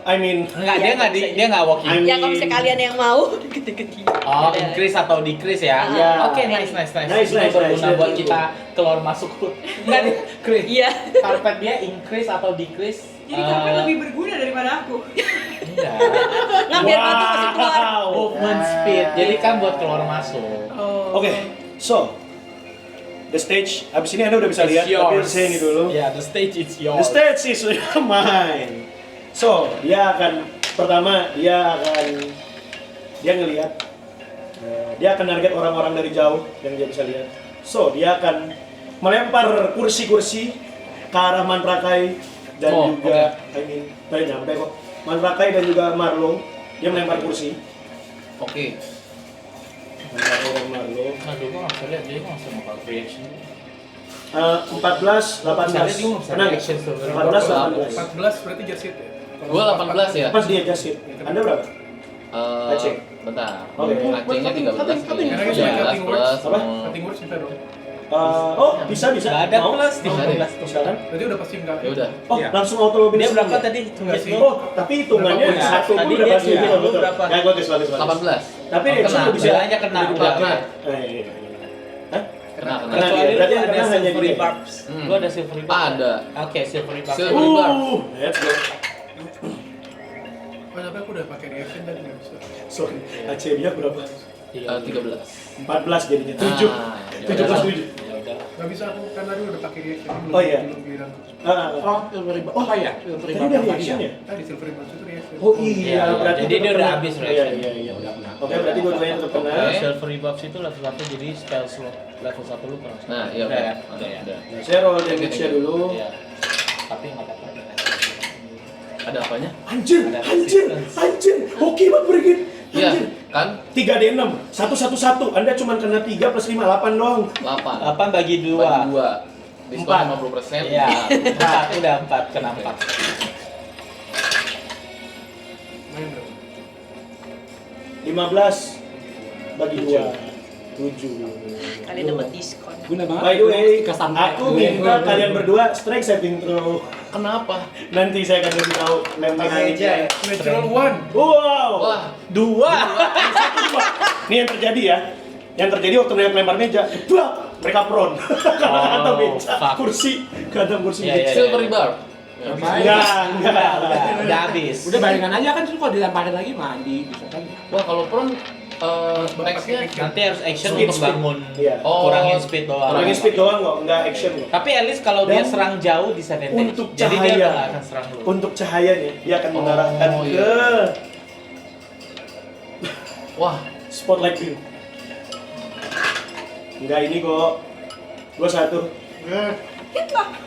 I mean, Enggak, Iya, dia enggak walking. I mean- Ya kalau misalnya kalian yang mau deket-deket dia. Oh, Ada. increase atau decrease ya? Iya. Oke, nice. Nice, Itu nice. berguna buat Itu. kita keluar masuk. Enggak nih, Iya. karpet dia increase atau decrease? Jadi karpet lebih berguna daripada aku. Enggak. Ngambil batu masih keluar. Movement speed. Jadi kan buat keluar masuk. Oh. Oke, so the stage. Abis ini Anda udah bisa lihat, tapi saya ini dulu. Ya, the stage is The yours. stage is mine. So dia akan ngelihat, dia akan target orang-orang dari jauh yang dia bisa lihat. So dia akan melempar kursi-kursi ke arah Mantrakai dan juga, tadi nyampe kok. Mantrakai dan juga Marlo, dia melempar kursi. Oke. Mantrakai dan Marlo. Aduh, gua nggak bisa lihat, jadi gua nggak bisa mau reaction. 14, 18. Tenang, 14, 18. 14 berarti just hit ya? Gua 18 ya. Pas dia just hit. Anda berapa? Aceh. Bentar. Oke. Acehnya 13 cutting. nih. Cutting. 13 plus. Apa? Cutting words bisa dong. Oh, bisa. Nggak ada Mau? plus di Nggak ada. 14 tuh. Sekarang? Berarti udah pasti enggak. Ya udah. Oh, Iya. langsung auto lobby Dia semua. berapa tadi? Enggak sih. Oh, tapi hitungannya Berapa? satu Tadi udah dia pasti iya, betul lu betul. berapa? Ya, bagus. 18. Tapi Oh, reaction kena. lu bisa. Bilangnya kena. Udah Kena. kena. Iya. Hah? Kena. Kena. Kecuali dia. lu Berarti yang ada kena hanya silvery dia. barbs. Hmm. Gua ada silvery barbs. Ada. Oke, silvery barbs. Silvery barbs. Let's go. Oh, tapi aku udah pakai reaction tadi nggak bisa. Sorry, Aceh dia berapa? 13. 14 jadinya. 7. Ah, 7 plus 7. Ya udah. Nggak bisa aku kan tadi udah pakai reaction. Oh, iya. Belum giliran. Oh, iya. tadi udah reaction ya? Tadi silver bars itu reaction. Oh iya, Iya, berarti jadi dia tetap udah kena. habis Iya, reaction. iya. Oke, berarti dua-duanya tetap kena. Oke. Silvery buffs itu level 1 jadi spell slot level 1 lu kurang. Nah, iya udah ya. udah. Udah ya. Udah. Nah, saya roll damage-nya dulu. Iya. Tapi nggak apa-apa. Ada apanya? Anjir. Oke, Bang Brigit. Iya, Anjir. kan 3d6, 1 Anda cuma kena 3 plus 5, 8 doang. 8. 8 bagi 2. Bagi 2. Diskon 4. 50%. Iya. 4 udah 4 kena 4. Main berapa? 15 bagi 2. 7. Kalian dapat diskon. Guna banget. By the way, Kesantai. aku minta kalian berdua strength saving throw. Kenapa? Nanti saya akan kasih tahu lempar Meja ya. Natural one. Wow. Wah, 2. Ini yang terjadi ya. Yang terjadi waktu lempar meja, bak, mereka prone. Karena kata meja, fuck. kursi, kata kursi Iya, meja. iya. silvery bar. Enggak. Udah habis. Udah barengan aja kan, terus kalau dilemparin lagi mandi bisa kan. Wah, kalau prone nextnya Nanti harus action Speed, untuk bangun. Iya. Kurangin speed doang. Kurangin speed doang kok, enggak action kok. Tapi at least kalau dia Dan serang jauh disadvantage. untuk Jadi dia cahaya. udah nggak akan serang lu. Untuk cahayanya, dia akan mengarahkan Oh, ke iya. Wah, spotlight beam. Enggak ini kok. Gua 1.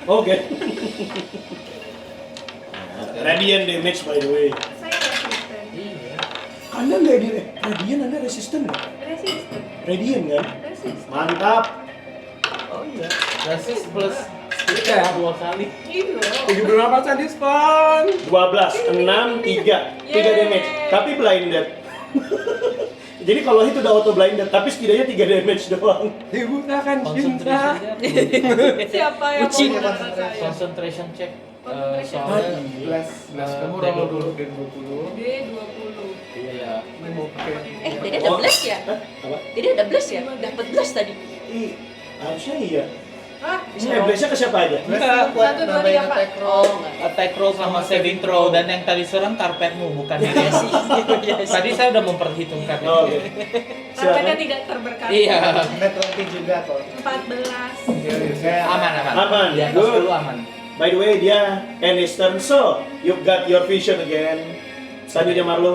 Oke. Radiant damage by the way. Saya resisten. Anda nggak di Radiant, Anda resisten nggak? Resisten. Radiant kan? Resisten. Mantap. Oh iya. Resist plus speed Iya. 2 kali. Iya. 75% diskon. 12, 6, 3 damage. Tapi blinded. Jadi kalau itu udah auto blinded, tapi setidaknya 3 damage doang. Digunakan cinta. Concentration Siapa yang mau Ucin. mengalahkan saya? Concentration check. Concentration. Soalnya Belas. Kamu roll dulu dan 20. D20. iya. Ini mau pakai. Tadi ada blast ya? Hah? Apa? Tadi ada blast ya? Dapat blast tadi. Ih, harusnya iya. Hah? Ini blast-nya ke siapa aja? Enggak, buat nambahin attack Oh, attack roll sama saving throw dan yang tadi serang karpetmu bukan Iya diri. sih. Iya sih. Tadi saya udah memperhitungkan. Oh, oke. Karpetnya Silakan. tidak terberkati. Iya. Net 20 juga kok. 14. Iya, iya. Aman. Aman, Di atas good. 10 aman. By the way, dia end his turn, so you've got your vision again. Selanjutnya Marlo.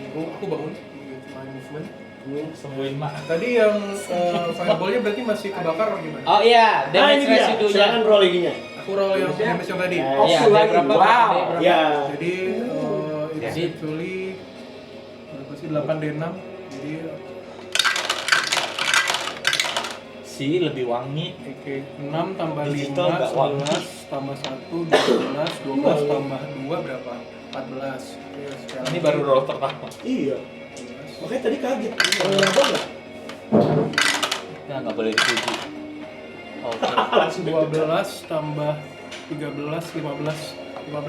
Aku bangun with my movement. Sembuhin mak. Tadi yang fireball-nya berarti masih kebakar atau gimana? Oh iya, Nah damage ini dia, residunya. silakan roll giginya. Aku roll yang damage yang tadi. Oh, Iya, full dia lagi. berapa? Wow. Dia berapa? Ya. Jadi it's Jadi- actually berapa sih 8d6. Jadi Si lebih wangi. oke 6 tambah 5 Digital nggak, Wang? 11 tambah 1 12 tambah 2 berapa? 14. Oke, sekarang Ini baru roll pertama. Iya. Makanya tadi kaget. Roll banget. Ya nggak boleh dipuji. Oke. Langsung 12 tambah 13 15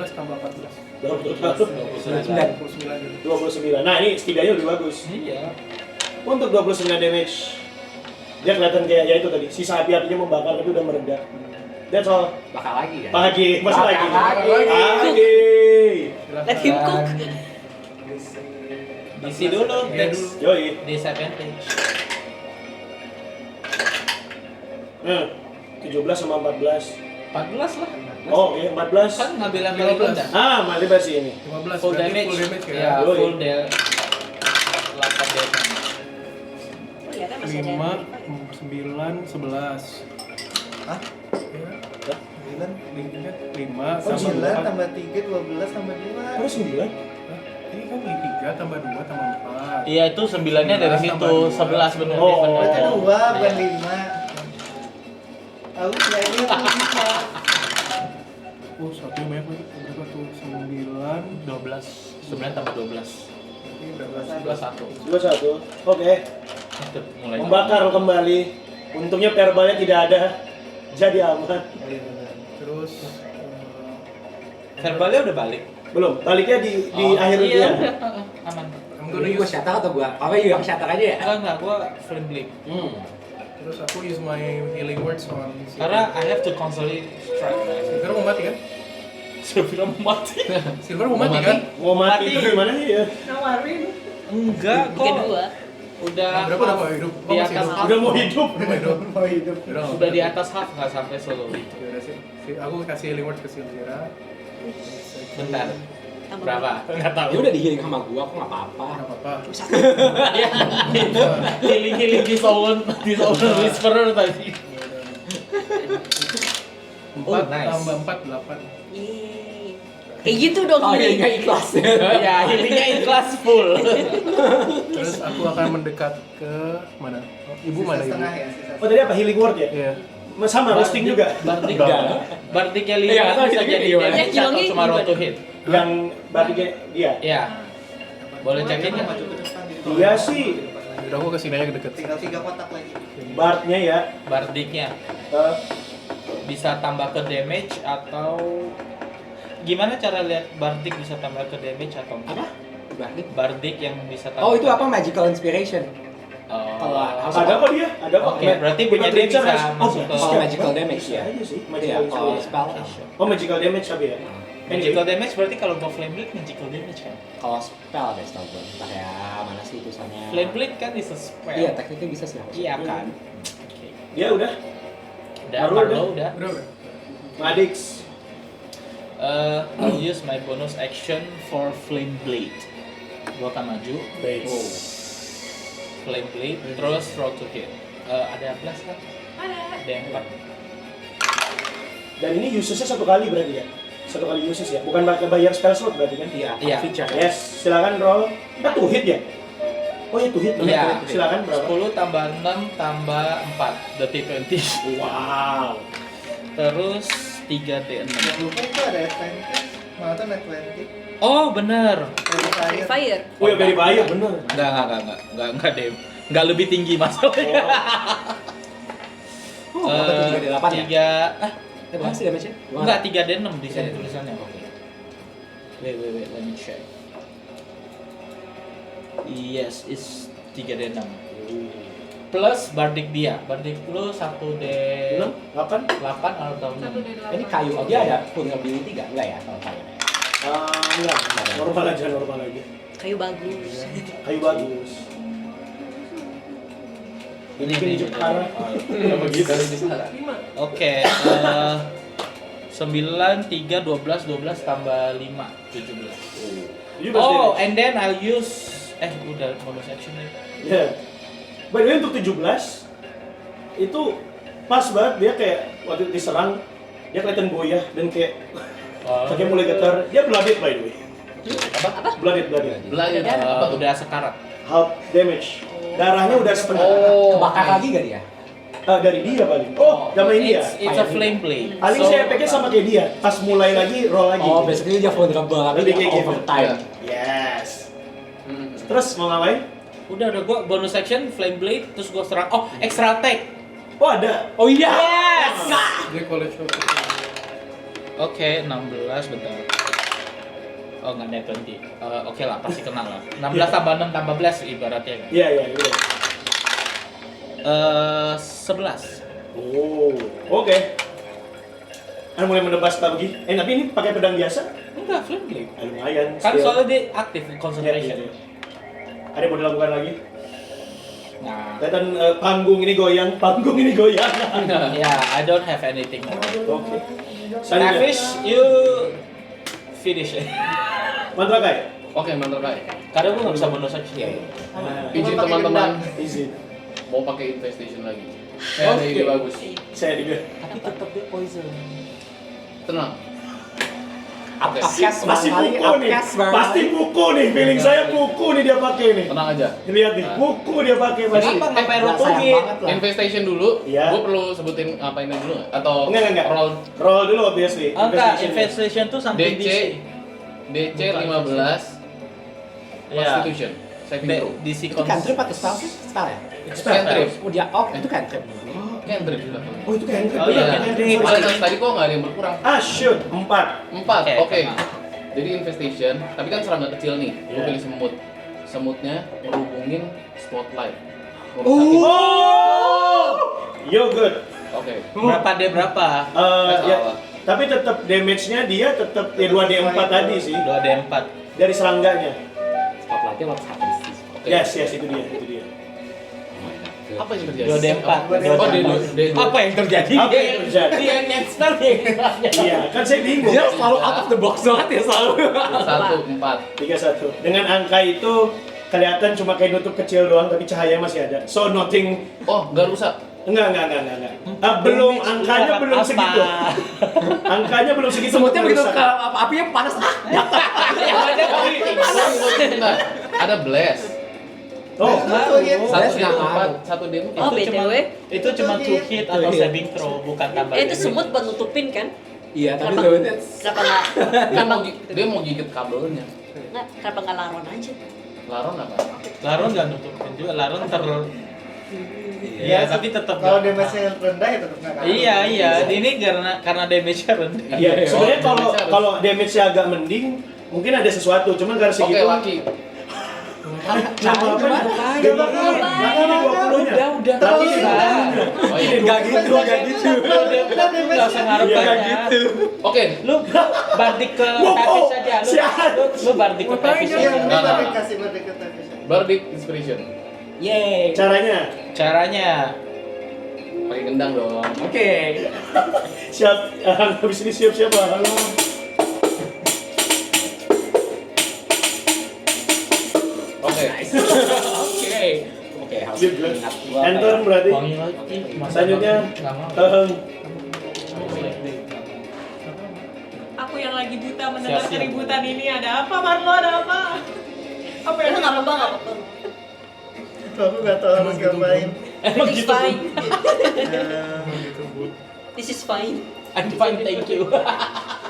tambah 14 29. 29. Nah ini setidaknya lebih bagus. Iya. Untuk 29 damage, dia kelihatan kayak ya itu tadi, sisa api-apinya membakar tapi udah mereda. That's all. Bakal lagi kan? Pagi, masih lagi. Lagi. Let him cook. DC dulu, next Yoi. disadvantage. 17 sama 14. 14 lah. Oh, oke, 14. Kan ngambil 15. benda. Mati versi ini. 15 Full berarti damage. full damage ya. Ya, Yoi. full damage. 8 damage. Oh iya kan masih ada 5 yang 9 11. Hah? Ya. 9 5 Oh, tambah 9 4. tambah 3 12 tambah 2. Terus 9? Ini kan 3 tambah 2 tambah 4. Iya, itu 9-nya dari 11 situ. tambah 2. 11 bener Oh. bener. Berarti 2 bukan Iya. 5. Aku kayaknya bisa. Oh, satu banyak lagi. Berapa tuh? 9. 12. 9 tambah 12. Ini berapa? 11 21. Oke. Itu mulai. Membakar kembali. Untungnya perbalnya tidak ada. Jadi aman. Terus Verbalnya udah balik. Belum, baliknya di akhir iya, dia. udah. Aman. I'm Ini gonna gue use shatter atau gue? Apa yang shatter aja ya? Enggak, gua flame blade. terus aku use my healing words on Karena I have to constantly strike. Silver mau mati kan? Silvira mau mati. Silver mau mati kan? Mau mati itu gimana sih ya? Nawarin. Enggak bikin kok. 2. Udah Berapa udah mau hidup? Di atas half. Udah mau hidup. Udah mau hidup. Mau hidup. Udah di atas half nggak sampai solo. Yaudah sih. Aku kasih healing words ke Silvira. Bentar. Tambah Berapa? Enggak tahu. Ya udah di healing sama gua, aku nggak apa-apa. Nggak apa-apa. Healing di Soul Whisperer tadi. 4 Oh, nice. tambah 4 8. Yeay. Kayak gitu dong. Oh, Lee. healingnya ikhlas. Ya, healingnya ikhlas full. Terus aku akan mendekat ke mana? Ibu mana ibu? Setengah ya sisa. Oh tadi apa healing word ya? Iya. Sama roasting juga. Bardik Enggak. Bardiknya Iya, 5 atau bisa gini jadi gimana? damage Yang atau cuma gimana? roll to hit. Yang batiknya dia. Iya. Boleh cekin nggak? Dia sih Udah aku kesini aja deket. Tinggal 3 kotak lagi. Bardnya ya. Bardiknya eh, bisa tambah ke damage atau gimana cara lihat Bardik bisa tambah ke damage atau enggak? Apa? Bardik. Bardik yang bisa tambah. Oh, itu apa? Magical Inspiration. Oh. ada kok dia, ada kok. Oke, berarti punya dia bisa masuk ke Oh, magical damage ya? Aja sih, Iya, magical kalau damage. spell. Oh, magical damage tapi ya. Magical damage berarti kalau gua flame blade magical damage kan? Kalau spell deh setahu gue. Entah ya mana sih tulisannya. Flame blade kan is a spell. Iya, tekniknya bisa sih. Iya kan. Oke. Ya udah, Udah, Marlo Marlo udah. Udah. Madix. I'll use my bonus action for flame blade. Gua akan maju. Base. Flame blade, terus roll to hit. Ada blast kan? Ada. Ada yang 4. Dan ini usage-nya satu kali berarti ya? Satu kali usage ya? Bukan pakai bayar spell slot berarti kan? Iya, Iya. feature. Yes, silakan roll. To hit ya? Oh ya, to hit. Iya. Silakan berapa? 10 tambah 6 tambah 4, dirty 20. Wow. Terus 3 D6. Jangan lupa itu ada advantage. Mau tuh net 20. Oh, bener. Verifier. Fire. Oh ya, verifier bener. Enggak deh. Enggak lebih tinggi masalahnya. Oh, apa tuh 3D8 ya? 3 Berapa sih damage-nya? enggak 3 D6 di sini tulisannya. Oke. Wait, let me check. Yes, it's 3 D6. Plus bardik dia. Bardik lu 1 D 8? 8 atau 6? 1D8. Ini kayu dia ada full ability nggak? Enggak ya kalau kayu. Enggak. Normal aja. Kayu bagus. Kayu bagus. Ini kan hijau kara. Apa gitu? Oke, 9, 3, 12 tambah 5, 17. 17 Oh, damage. and then I'll use udah bonus action nih. Ya. By the way untuk 17 itu pas banget, dia kayak waktu diserang dia kelihatan goyah dan kayak kakinya mulai getar. Dia blooded by the way. Apa? Blooded. Belajar apa tuh? Udah sekarat. Half damage. Darahnya udah setengah. Kebakar lagi gak dia? Dari dia paling. Oh, sama ini ya. It's a flame blade. Paling saya efeknya sama kayak dia. Pas mulai lagi roll lagi. Oh, basically dia vulnerable tapi Lebih kayak dia gitu. overtime. Yes. Terus mau ngapain? Udah gua bonus action flame blade terus gua serang. Oh, extra attack. Oh ada. Oh iya. Yes. Dia college shot. Oke, 16 bentar. Oh, enggak net 20. Oke lah, pasti kenal lah. 16 tambah 6 tambah 11 ibaratnya kan. Iya. 11. Oh, oke. Kan mulai menebas lagi. Tapi ini pakai pedang biasa? Enggak, flame blade. Lumayan. Kan skill. soalnya dia aktif Iya. concentration. Ada yang mau dilakukan lagi? Nah, Kelihatan panggung ini goyang. ya, I don't have anything more. Oke. Selanjutnya. Nafish, you finish it. Mantra Kai. Oke, mantap Kai. Karena gua nggak bisa bonus action. Izin teman-teman Easy. mau pakai infestation lagi. Ada ide bagus. Saya juga. Tapi tetap dia poison. Tenang. Upcast Masih barangkali, buku nih. upcast barangkali. Pasti buku nih. Feeling saya buku nih dia pakai nih. Tenang aja. Lihat nih, buku dia pakai pasti. Kenapa ngapain lo Sayang tuhit? banget lah. Infestation dulu. Iya. Gue perlu sebutin ngapain dulu nggak? Atau Enggak. roll Roll dulu obviously. Enggak, Investigation. infestation tuh something DC DC 15 Ya. Constitution saving throw. DC Itu cantrip atau spell sih? Spell ya? Cantrip. Oh dia itu cantrip. Cantrip juga. Oh itu kayak Oh iya, cantrip. Sorry, tadi kok nggak ada yang berkurang. Shoot. 4. 4, Oke, oke. tenang. Jadi infestation, tapi kan serangga kecil nih. Gue Iya. pilih semut. Semutnya ngerubungin spotlight. Oh. Yo good. Oke. Berapa dia berapa? Ya, tapi tetap damage-nya dia tetap 2d4 tadi sih 2d4. dari serangganya. Spotlightnya what happens sih? Oke. Yes, itu dia. Apa yang terjadi? 2d4. Oh, D2. Apa yang terjadi? Apa yang terjadi? Dia next spell dia. Iya, kan saya bingung. Dia selalu out of the box banget ya selalu. 1, 4. 31. Dengan angka itu kelihatan cuma kayak nutup kecil doang tapi cahaya masih ada. So nothing. Oh, nggak rusak. Enggak. Belum angkanya belum segitu. Angkanya belum segitu. Semutnya untuk begitu merusak. ke apinya panas. Bentar. Ada blast. Oh, Satu nggak 4, 1 demo. Oh, Itu cuma- BTW. Itu cuma to hit atau Iya. saving throw, bukan tambah. Itu damage. semut buat nutupin kan? Iya, tapi Kenapa? itu Kenapa nggak? Dia mau gigit kabelnya. Kenapa nggak laron aja? Laron apa? Laron nggak nutupin juga, Laron Iya, Iya, tapi tetap Kalau nggak- damage-nya rendah ya tetap nggak kalah. Iya, ini karena damage-nya rendah. Iya, sebenarnya Oh, damage-nya harus- kalau damage-nya agak mending, mungkin ada sesuatu, cuman karena Oke, segitu. laki. Nama apa? Gak bakal. Laki di 20-nya. Udah. Laki di Udah. 20-nya. Oh, iya. Nggak gitu. Nggak usah ngarep Iya, banyak. Oke, Lu bardik ke Wow, Hafiz aja. sial. Lu bardik ke Hafiz Iya, aja. Nah, nah. kasih berdekat tapi. Bardic Inspiration. Yeay. Caranya, Caranya Pakai gendang dong. Oke. siap. Habis ini siap-siap lah. Halo. Oke. Oke, harus Sip, good. ingat. Enter berarti. wangi lagi. Selanjutnya, Nggak mau. Aku yang lagi buta mendengar Siap-siap. keributan ini. Ada apa, Marlo? Ada apa? Apa yang Itu nggak apa-apa, nggak apa-apa. Aku nggak tahu harus ngapain. Everything's fine. Eh, This is fine. I'm fine, thank you.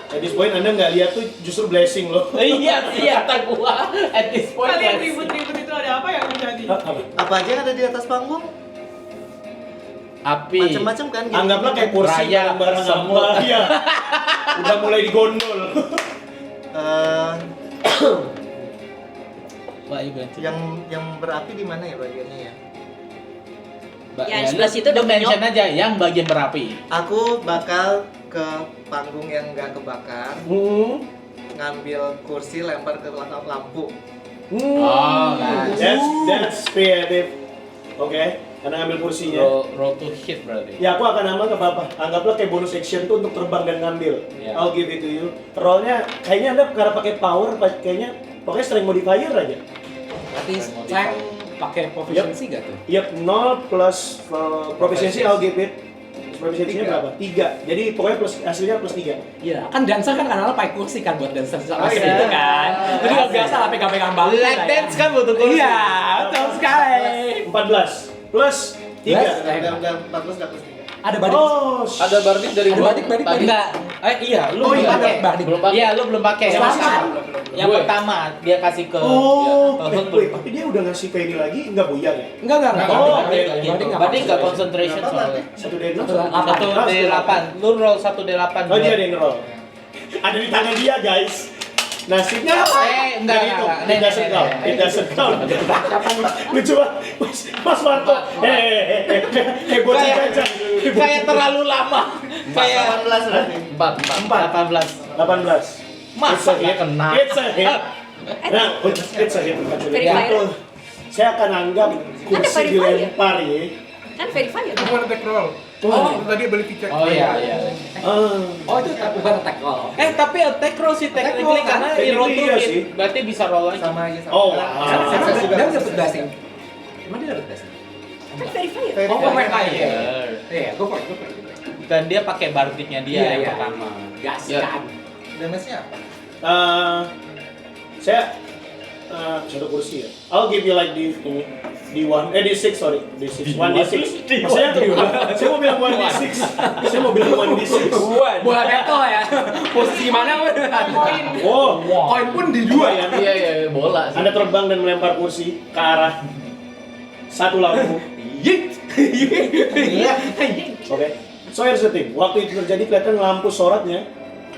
at this point Anda nggak lihat tuh justru blessing loh. Iya, kata gua. At this point, kalian let's- ribut-ribut itu ada apa yang terjadi? Apa? Apa aja yang ada di atas panggung? api. Macam-macam kan? gini. Anggaplah kayak kursi Raya, barang semut. apa. Iya. Udah mulai digondol. Eh, What you going to do? yang berapi di mana ya bagiannya ya? Ya, di sebelah situ Lu ada mention aja yang bagian berapi. Aku bakal ke panggung yang nggak kebakar, ngambil kursi lempar ke lampu. Oh, nice. That's creative. Oke, Anda ngambil kursinya. Roll to hit berarti. Ya aku akan nambah ke apa? Anggaplah kayak bonus action tuh untuk terbang dan ngambil. Iya. I'll give it to you. Rollnya kayaknya Anda karena pakai power, kayaknya Pokoknya strength modifier aja. Berarti Cang pakai proficiency gak tuh? Yep, 0 plus proficiency I'll give it. Proficiency-nya berapa? 3. Jadi pokoknya plus hasilnya plus 3. Iya, kan dancer kan kadang-kadang pakai kursi kan buat dancer sama iya. gitu kan. Jadi nggak biasa lah pegang-pegang bangku. Leg dance kan butuh kursi. Iya, betul sekali. 14 plus 3. Udah 14 nggak plus 3. Ada badik. Oh, Ada bardik dari Ada gua. badik. Enggak. Iya, lu Oh, belum iya, pakai. bardik. Belum pakai. Iya, lu belum pakai. Yang Selamat. Yang pertama dia kasih ke Oh, ya. wait, tapi dia udah ngasih ke ini lagi, nggak buyar ya? Enggak. Oh, Badik oke, nggak gitu. Berarti enggak concentration Berapa soalnya. 1d6, Satu Satu D8. Lu roll 1 D8. Oh, dia ada yang ngeroll. Ada di tangan dia, guys. Nasibnya apa? Enggak. It doesn't count. It doesn't count. Lucu banget. Mas Marco. Bocah Kayak- gajah. Kayak terlalu lama. Kayak 18 berarti. 18. 18. Masa nggak kena? It's a hit. Nah, it's a hit. Verifier. Itu, saya akan anggap kursi verifier. dilempar ya. Kan verifier. Bukan attack roll. Oh. Tadi ability check. Oh iya. Oh, itu bukan attack roll. Tapi attack roll sih Attack technically roll kan? karena Technically roll to iya hit. sih. Berarti bisa roll aja. Sama aja sama. Oh, Karena wow. sukses juga. Dia dapat blessing. Emang dia dapat blessing? Kan verifier. Oh, Verifier. Iya, go for it. Dan dia pakai bardiknya dia yang pertama. Gas Iya. kan. Damage-nya apa? Saya satu kursi ya. I'll give you like D1, D6 sorry, D6, 1D6. Maksudnya, saya mau bilang 1D6. Saya mau bilang 1D6. Bola battle ya. Posisi gimana? Oh, Koin pun di dua ya. Iya, bola sih. Anda terbang dan melempar kursi ke arah satu lampu. Yeet. Oke. So here's the thing. Waktu itu terjadi kelihatan lampu sorotnya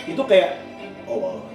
itu kayak oh wow.